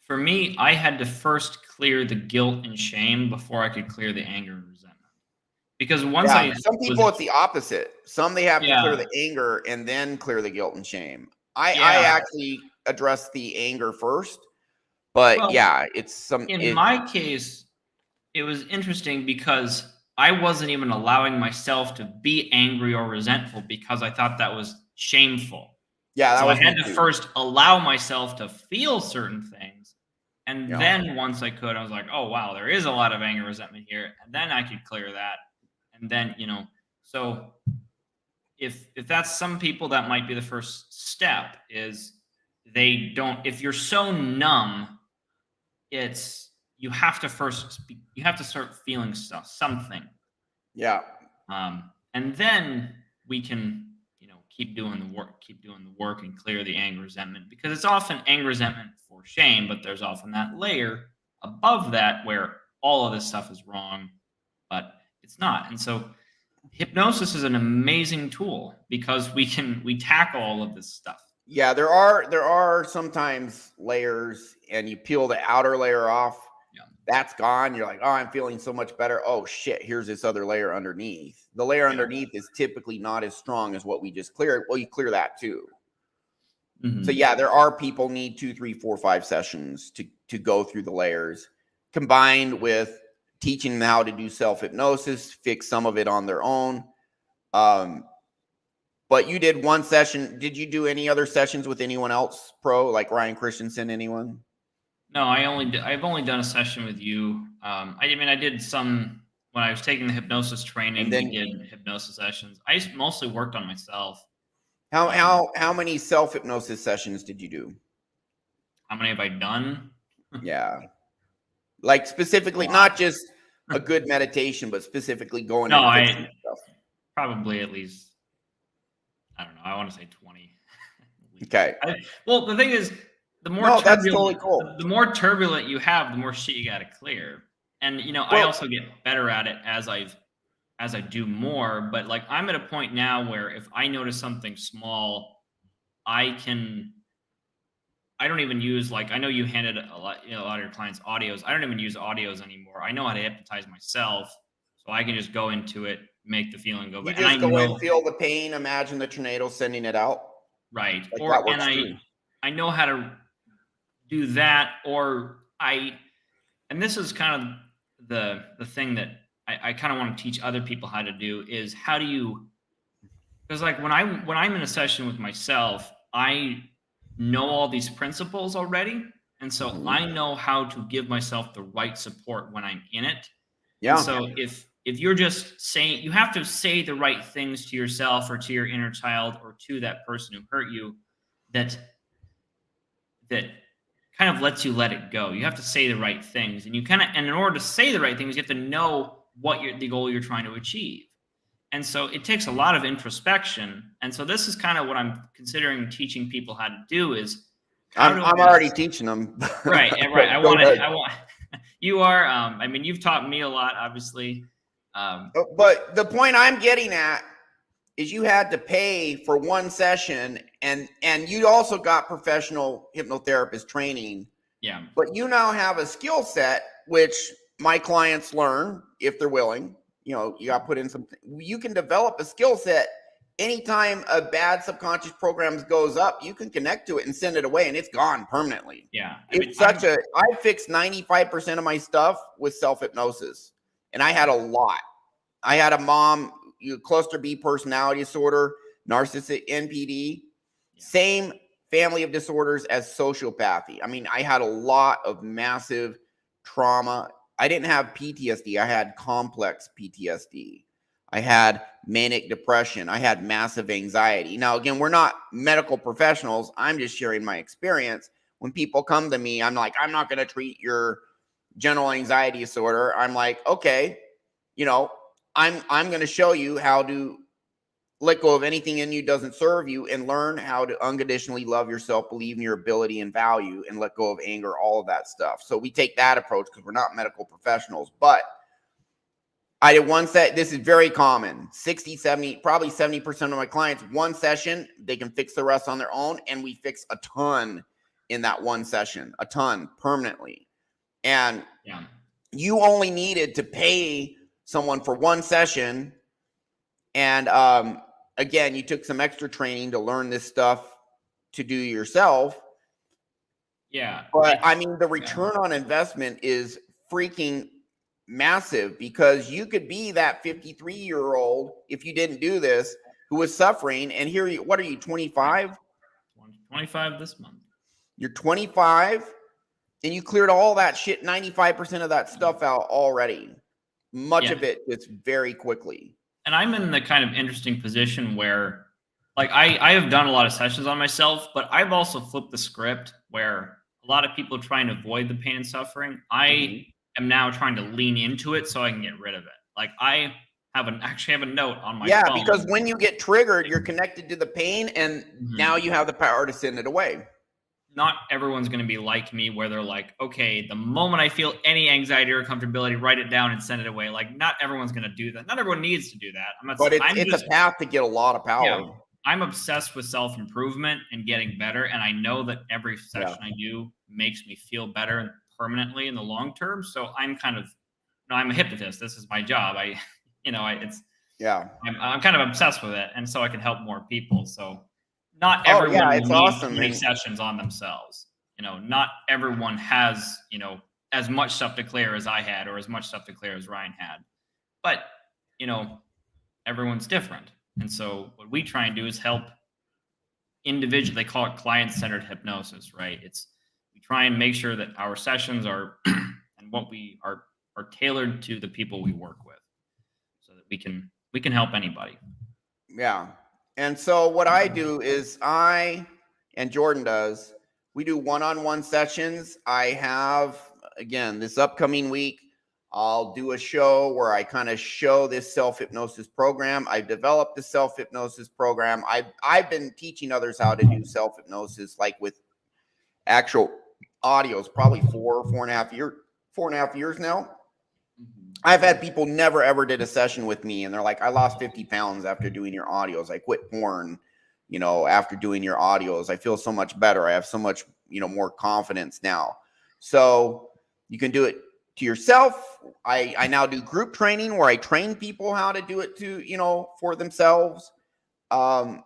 for me, I had to first clear the guilt and shame before I could clear the anger and resentment. Because once some people it's the opposite. Some they have to clear the anger and then clear the guilt and shame. I actually address the anger first, but it's some. In my case, it was interesting because I wasn't even allowing myself to be angry or resentful because I thought that was shameful. Yeah, so I had to first allow myself to feel certain things. And then once I could, I was like, oh, wow, there is a lot of anger, resentment here. And then I could clear that. And then, so if that's some people, that might be the first step is if you're so numb, it's you have to you have to start feeling something. Yeah. And then we can, keep doing the work and clear the anger, resentment, because it's often anger, resentment for shame, but there's often that layer above that where all of this stuff is wrong, but it's not. And so hypnosis is an amazing tool because we tackle all of this stuff. Yeah, there are sometimes layers, and you peel the outer layer off. Yeah. That's gone. You're like, oh, I'm feeling so much better. Oh shit, here's this other layer underneath. The layer underneath is typically not as strong as what we just cleared. Well, you clear that too. Mm-hmm. So yeah, there are people need 2, 3, 4, 5 sessions to go through the layers, combined with teaching them how to do self-hypnosis, fix some of it on their own. But you did one session. Did you do any other sessions with anyone else, pro, like Ryan Christensen, anyone? No, I've only done a session with you. I did some when I was taking the hypnosis training. And then, we did hypnosis sessions. I mostly worked on myself. How many self-hypnosis sessions did you do? How many have I done? Yeah. Like specifically, not just a good meditation, but specifically going in and fixing stuff. Probably at least, I don't know, I want to say 20. Okay. Well, the thing is, the more that's totally cool. The more turbulent you have, the more shit you got to clear. And I also get better at it as I do more. But like, I'm at a point now where if I notice something small, I don't even use, like, I know you handed a lot of your clients audios. I don't even use audios anymore. I know how to hypnotize myself, so I can just go into it, make the feeling go. You just go in, feel the pain, imagine the tornado, sending it out. Right. Like I know how to do that, and this is kind of the thing that I kind of want to teach other people how to do is how do you, because like when I'm in a session with myself, I know all these principles already. And so I know how to give myself the right support when I'm in it. Yeah. And so if you're just saying, you have to say the right things to yourself or to your inner child or to that person who hurt you, that kind of lets you let it go. You have to say the right things, and in order to say the right things, you have to know what the goal you're trying to achieve. And so it takes a lot of introspection. And so this is kind of what I'm considering teaching people how to do is I'm already teaching them. Right. You are, you've taught me a lot, obviously. But the point I'm getting at is you had to pay for one session, and you also got professional hypnotherapist training. Yeah. But you now have a skill set, which my clients learn if they're willing. You got to put in something. You can develop a skill set. Anytime a bad subconscious program goes up, you can connect to it and send it away, and it's gone permanently. Yeah. I fixed 95% of my stuff with self-hypnosis, and I had a lot. I had a mom, cluster B personality disorder, narcissistic NPD, same family of disorders as sociopathy. I had a lot of massive trauma. I didn't have PTSD. I had complex PTSD. I had manic depression. I had massive anxiety. Now, again, we're not medical professionals. I'm just sharing my experience. When people come to me, I'm like, I'm not going to treat your general anxiety disorder. I'm like, okay, I'm going to show you how to let go of anything in you doesn't serve you and learn how to unconditionally love yourself, believe in your ability and value, and let go of anger, all of that stuff. So we take that approach because we're not medical professionals. But I did one set. This is very common. 60, 70, probably 70% of my clients, one session, they can fix the rest on their own. And we fix a ton in that one session, a ton permanently. And you only needed to pay someone for one session. And again, you took some extra training to learn this stuff to do yourself. Yeah. But the return on investment is freaking massive, because you could be that 53-year-old if you didn't do this, who was suffering. And here you, what are you, 25? 25 this month. You're 25 and you cleared all that shit, 95% of that stuff out already. Much of it just very quickly. And I'm in the kind of interesting position where, like, I have done a lot of sessions on myself, but I've also flipped the script where a lot of people try and avoid the pain and suffering. I am now trying to lean into it so I can get rid of it. Like I actually have a note on my phone. Because when you get triggered, you're connected to the pain, and now you have the power to send it away. Not everyone's going to be like me where they're like, okay, the moment I feel any anxiety or comfortability, write it down and send it away. Like not everyone's going to do that. Not everyone needs to do that. But it's a path to get a lot of power. Yeah, I'm obsessed with self-improvement and getting better. And I know that every session I do makes me feel better permanently in the long term. So I'm kind of, I'm a hypnotist. This is my job. I'm kind of obsessed with it. And so I can help more people. So not everyone it's needs awesome. 20 sessions on themselves. Not everyone has, as much stuff to clear as I had or as much stuff to clear as Ryan had. But, everyone's different. And so what we try and do is help individuals. They call it client-centered hypnosis, right? We try and make sure that our sessions are and what we are tailored to the people we work with so that we can help anybody. Yeah. And so what I do is and Jordan does, we do one-on-one sessions. I have, again, this upcoming week, I'll do a show where I kind of show this self-hypnosis program. I've developed the self-hypnosis program. I've been teaching others how to do self-hypnosis, like with actual audios, probably 4.5 years now. I've had people never ever did a session with me, and they're like, I lost 50 pounds after doing your audios. I quit porn, after doing your audios. I feel so much better. I have so much, more confidence now. So you can do it to yourself. I now do group training where I train people how to do it for themselves. And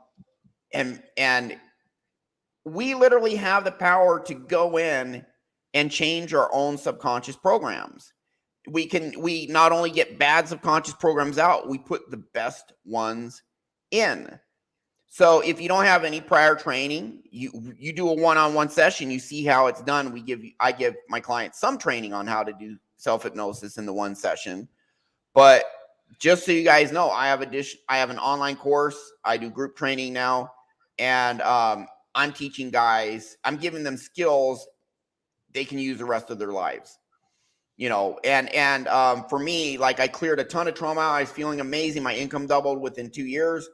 we literally have the power to go in and change our own subconscious programs. We not only get bad subconscious programs out, we put the best ones in. So if you don't have any prior training, you do a one-on-one session, you see how it's done. I give my clients some training on how to do self-hypnosis in the one session. But just so you guys know, I have an online course. I do group training now, and I'm teaching guys, I'm giving them skills they can use the rest of their lives. And for me, like I cleared a ton of trauma. I was feeling amazing. My income doubled within 2 years.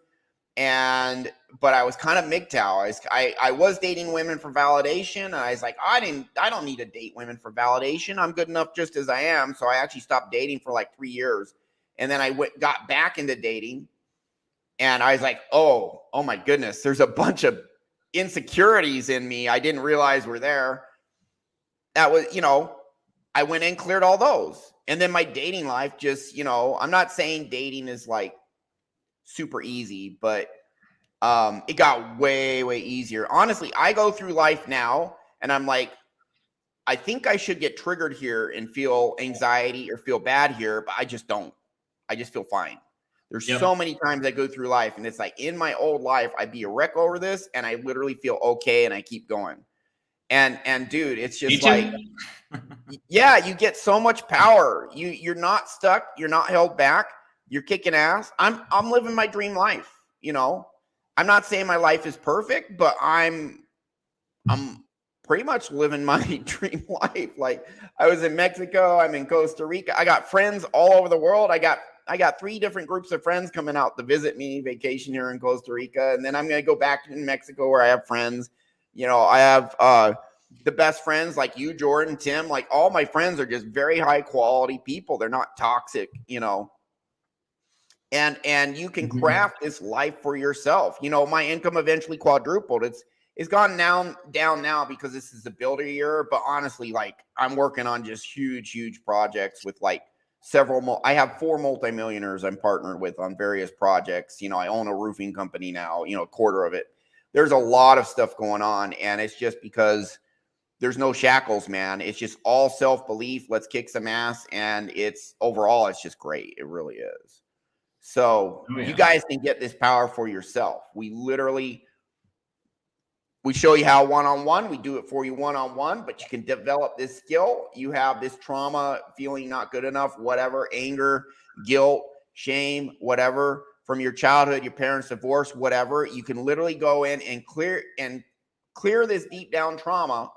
But I was kind of MGTOW. I was dating women for validation. And I was like, I don't need to date women for validation. I'm good enough just as I am. So I actually stopped dating for like 3 years. And then I got back into dating. And I was like, oh my goodness, there's a bunch of insecurities in me I didn't realize were there. That was, I went in, cleared all those. And then my dating life just, I'm not saying dating is like super easy, but it got way, way easier. Honestly, I go through life now and I'm like, I think I should get triggered here and feel anxiety or feel bad here, but I just don't. I just feel fine. There's so many times I go through life and it's like in my old life, I'd be a wreck over this and I literally feel okay and I keep going. And dude, it's just like, yeah, you get so much power. You're not stuck. You're not held back. You're kicking ass. I'm living my dream life. I'm not saying my life is perfect, but I'm pretty much living my dream life. Like I was in Mexico. I'm in Costa Rica. I got friends all over the world. I got 3 different groups of friends coming out to visit me, vacation here in Costa Rica. And then I'm going to go back to Mexico where I have friends. I have the best friends like you, Jordan, Tim, like all my friends are just very high quality people. They're not toxic, and you can craft this life for yourself. My income eventually quadrupled. It's gone down now because this is the builder year. But honestly, like I'm working on just huge projects with like I have 4 multimillionaires I'm partnered with on various projects. I own a roofing company now, a quarter of it. There's a lot of stuff going on, and it's just because there's no shackles, man. It's just all self-belief. Let's kick some ass. And it's just great. It really is. So you guys can get this power for yourself. We show you how one-on-one, we do it for you one-on-one, but you can develop this skill. You have this trauma, feeling not good enough, whatever, anger, guilt, shame, whatever, from your childhood, your parents' divorce, whatever. You can literally go in and clear this deep down trauma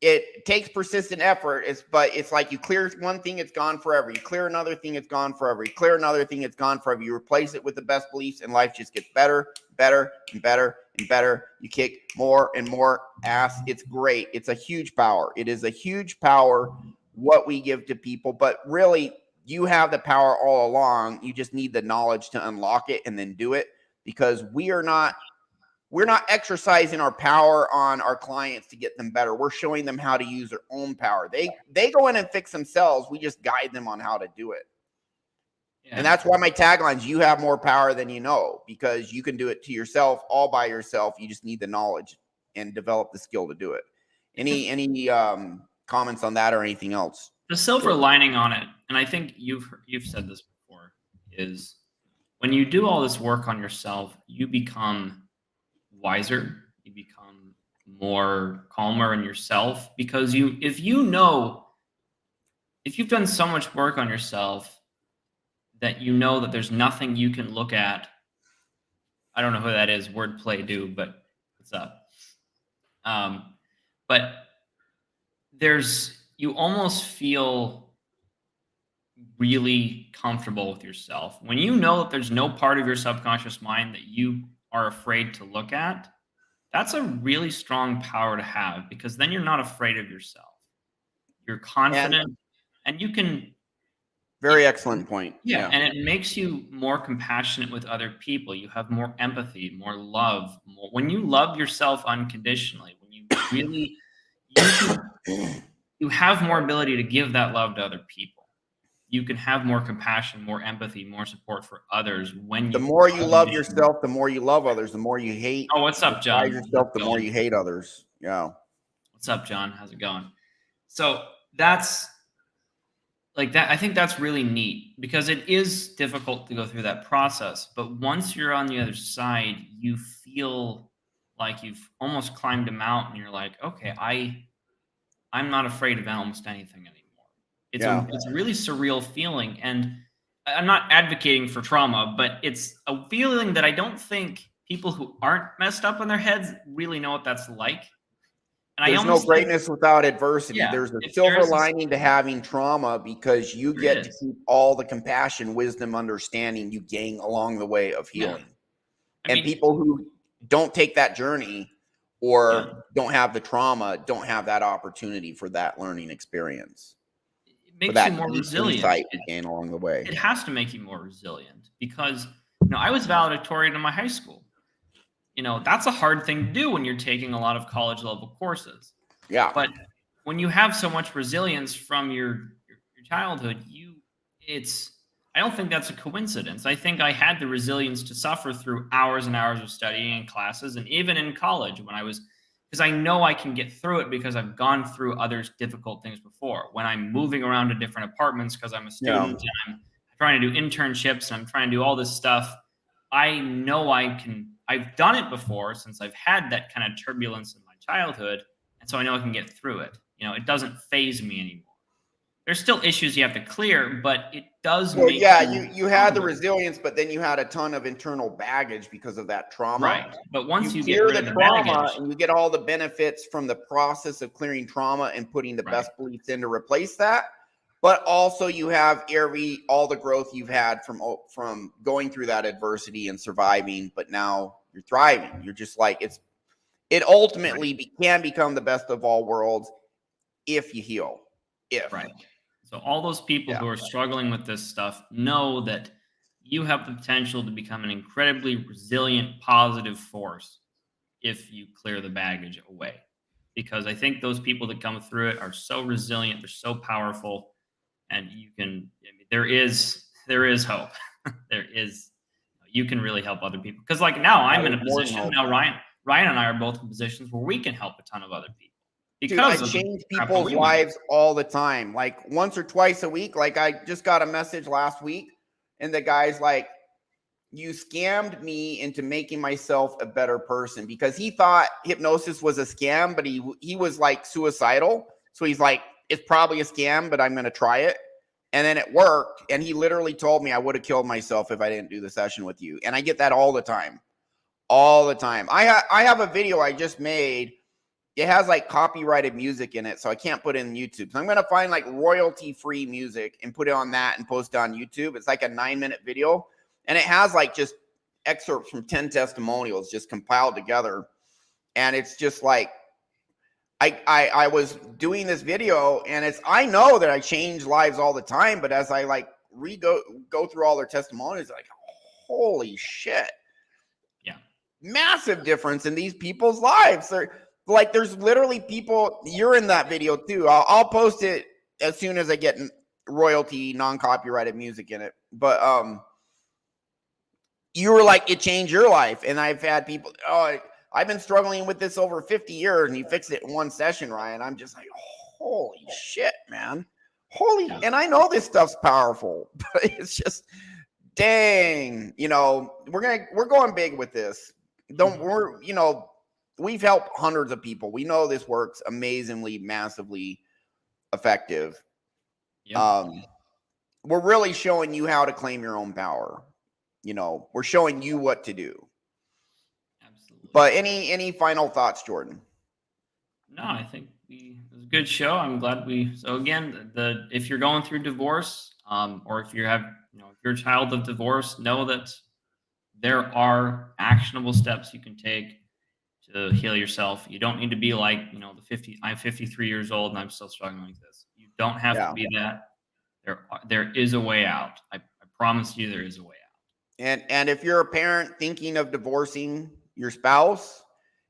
it takes persistent effort. But it's like you clear one thing, it's gone forever. You clear another thing, it's gone forever. You clear another thing, it's gone forever. You replace it with the best beliefs, and life just gets better, better, and better, and better. You kick more and more ass. It's great. It's a huge power. It is a huge power what we give to people, but really you have the power all along. You just need the knowledge to unlock it and then do it, because we're not exercising our power on our clients to get them better. We're showing them how to use their own power. They go in and fix themselves. We just guide them on how to do it. Yeah. And that's why my tagline is, you have more power than you know, because you can do it to yourself all by yourself. You just need the knowledge and develop the skill to do it. Any comments on that or anything else? The silver lining on it, and I think you've said this before, is when you do all this work on yourself, you become wiser, you become more calmer in yourself, because if you've done so much work on yourself that you know that there's nothing you can look at. I don't know who that is, wordplay do, but what's up? But you almost feel really comfortable with yourself when you know that there's no part of your subconscious mind that you are afraid to look at. That's a really strong power to have, because then you're not afraid of yourself. You're confident, and you can. Very excellent point. Yeah, and it makes you more compassionate with other people. You have more empathy, more love. When you love yourself unconditionally, when you really, you have more ability to give that love to other people. You can have more compassion, more empathy, more support for others. The more you love yourself, the more you love others. The more you hate. Oh, what's up, John? Yourself, the more you hate others. Yeah. What's up, John? How's it going? So that's like that. I think that's really neat, because it is difficult to go through that process. But once you're on the other side, you feel like you've almost climbed a mountain. You're like, okay, I'm not afraid of almost anything anymore. It's a really surreal feeling. And I'm not advocating for trauma, but it's a feeling that I don't think people who aren't messed up in their heads really know what that's like. And there's no greatness without adversity. Yeah, there's a silver lining to having trauma, because you get to keep all the compassion, wisdom, understanding you gain along the way of healing. Yeah. And people who don't take that journey or don't have the trauma don't have that opportunity for that learning experience. It makes you more resilient. Insight you gain along the way. It has to make you more resilient, because I was valedictorian in my high school. That's a hard thing to do when you're taking a lot of college level courses. Yeah. But when you have so much resilience from your childhood, I don't think that's a coincidence. I think I had the resilience to suffer through hours and hours of studying in classes, and even in college because I know I can get through it, because I've gone through other difficult things before. When I'm moving around to different apartments because I'm a student and I'm trying to do internships and I'm trying to do all this stuff, I know I've done it before, since I've had that kind of turbulence in my childhood. And so I know I can get through it. It doesn't faze me anymore. There's still issues you have to clear, but it does make you had the resilience, but then you had a ton of internal baggage because of that trauma. Right. But once you get clear rid the of the trauma baggage, and you get all the benefits from the process of clearing trauma and putting the best beliefs in to replace that. But also you have all the growth you've had from going through that adversity and surviving, but now you're thriving. You're just like, it ultimately can become the best of all worlds if you heal. Right. So all those people who are struggling with this stuff know that you have the potential to become an incredibly resilient, positive force if you clear the baggage away. Because I think those people that come through it are so resilient, they're so powerful, and there is hope. You can really help other people. Because now I'm in a position now, Ryan and I are both in positions where we can help a ton of other people. Dude, I change people's lives all the time. Like once or twice a week. Like I just got a message last week, and the guy's like, you scammed me into making myself a better person, because he thought hypnosis was a scam, but he was like suicidal. So he's like, it's probably a scam, but I'm going to try it. And then it worked. And he literally told me I would have killed myself if I didn't do the session with you. And I get that all the time. All the time. I have a video I just made it has like copyrighted music in it, so I can't put it in YouTube. So I'm gonna find like royalty-free music and put it on that and post it on YouTube. It's like a 9-minute video, and it has like just excerpts from 10 testimonials just compiled together. And it's just like I was doing this video, and I know that I change lives all the time, but as I like go through all their testimonies, like, holy shit. Yeah. Massive difference in these people's lives. Like, there's literally people, you're in that video too. I'll post it as soon as I get royalty, non-copyrighted music in it. But you were like, it changed your life. And I've had people, I've been struggling with this over 50 years, and you fixed it in one session, Ryan. I'm just like, holy shit, man. And I know this stuff's powerful, but it's just, dang, we're going big with this. We've helped hundreds of people. We know this works amazingly, massively effective. Yep. We're really showing you how to claim your own power. We're showing you what to do. Absolutely. But any final thoughts, Jordan? No, I think it was a good show. I'm glad so again, if you're going through divorce, or if you have, if you're a child of divorce, know that there are actionable steps you can take to heal yourself. You don't need to be like, I'm 53 years old and I'm still struggling like this. You don't have to be that. There is a way out. I promise you there is a way out. And if you're a parent thinking of divorcing your spouse,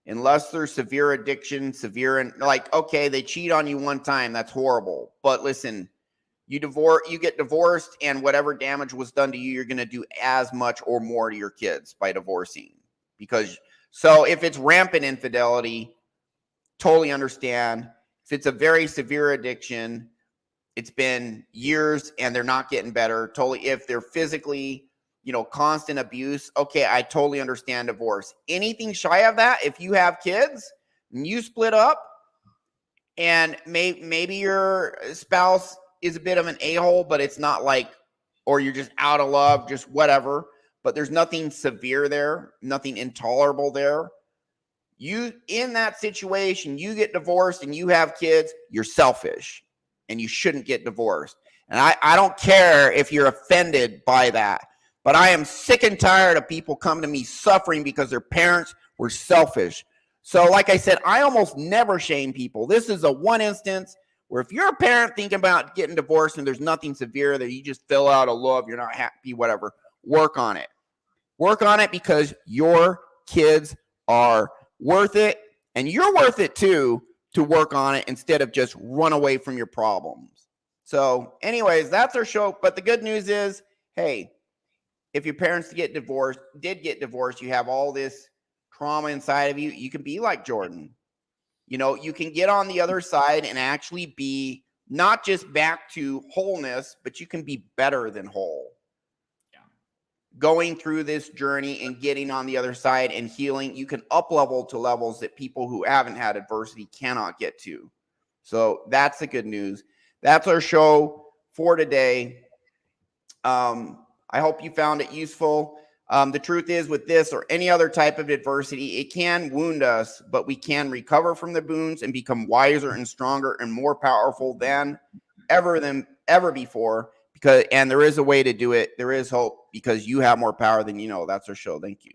unless there's severe addiction, okay, they cheat on you one time, that's horrible. But listen, you get divorced, and whatever damage was done to you, you're going to do as much or more to your kids by divorcing. So if it's rampant infidelity, totally understand. If it's a very severe addiction, it's been years and they're not getting better, totally. If they're physically, constant abuse, okay, I totally understand divorce. Anything shy of that, if you have kids and you split up, and maybe your spouse is a bit of an a-hole, but it's not like, or you're just out of love, just whatever, but there's nothing severe there, nothing intolerable there. In that situation, you get divorced and you have kids, you're selfish and you shouldn't get divorced. And I don't care if you're offended by that, but I am sick and tired of people come to me suffering because their parents were selfish. So like I said, I almost never shame people. This is a one instance where if you're a parent thinking about getting divorced and there's nothing severe that you just fill out of love, you're not happy, whatever, work on it. Work on it, because your kids are worth it, and you're worth it too, to work on it instead of just run away from your problems. So anyways, that's our show. But the good news is, hey, if your parents did get divorced, you have all this trauma inside of you, you can be like Jordan. You can get on the other side and actually be not just back to wholeness, but you can be better than whole. Yeah. Going through this journey and getting on the other side and healing, you can up level to levels that people who haven't had adversity cannot get to. So that's the good news. That's our show for today. I hope you found it useful. The truth is, with this or any other type of adversity, it can wound us, but we can recover from the wounds and become wiser and stronger and more powerful than ever before. And there is a way to do it. There is hope, because you have more power than you know. That's our show. Thank you.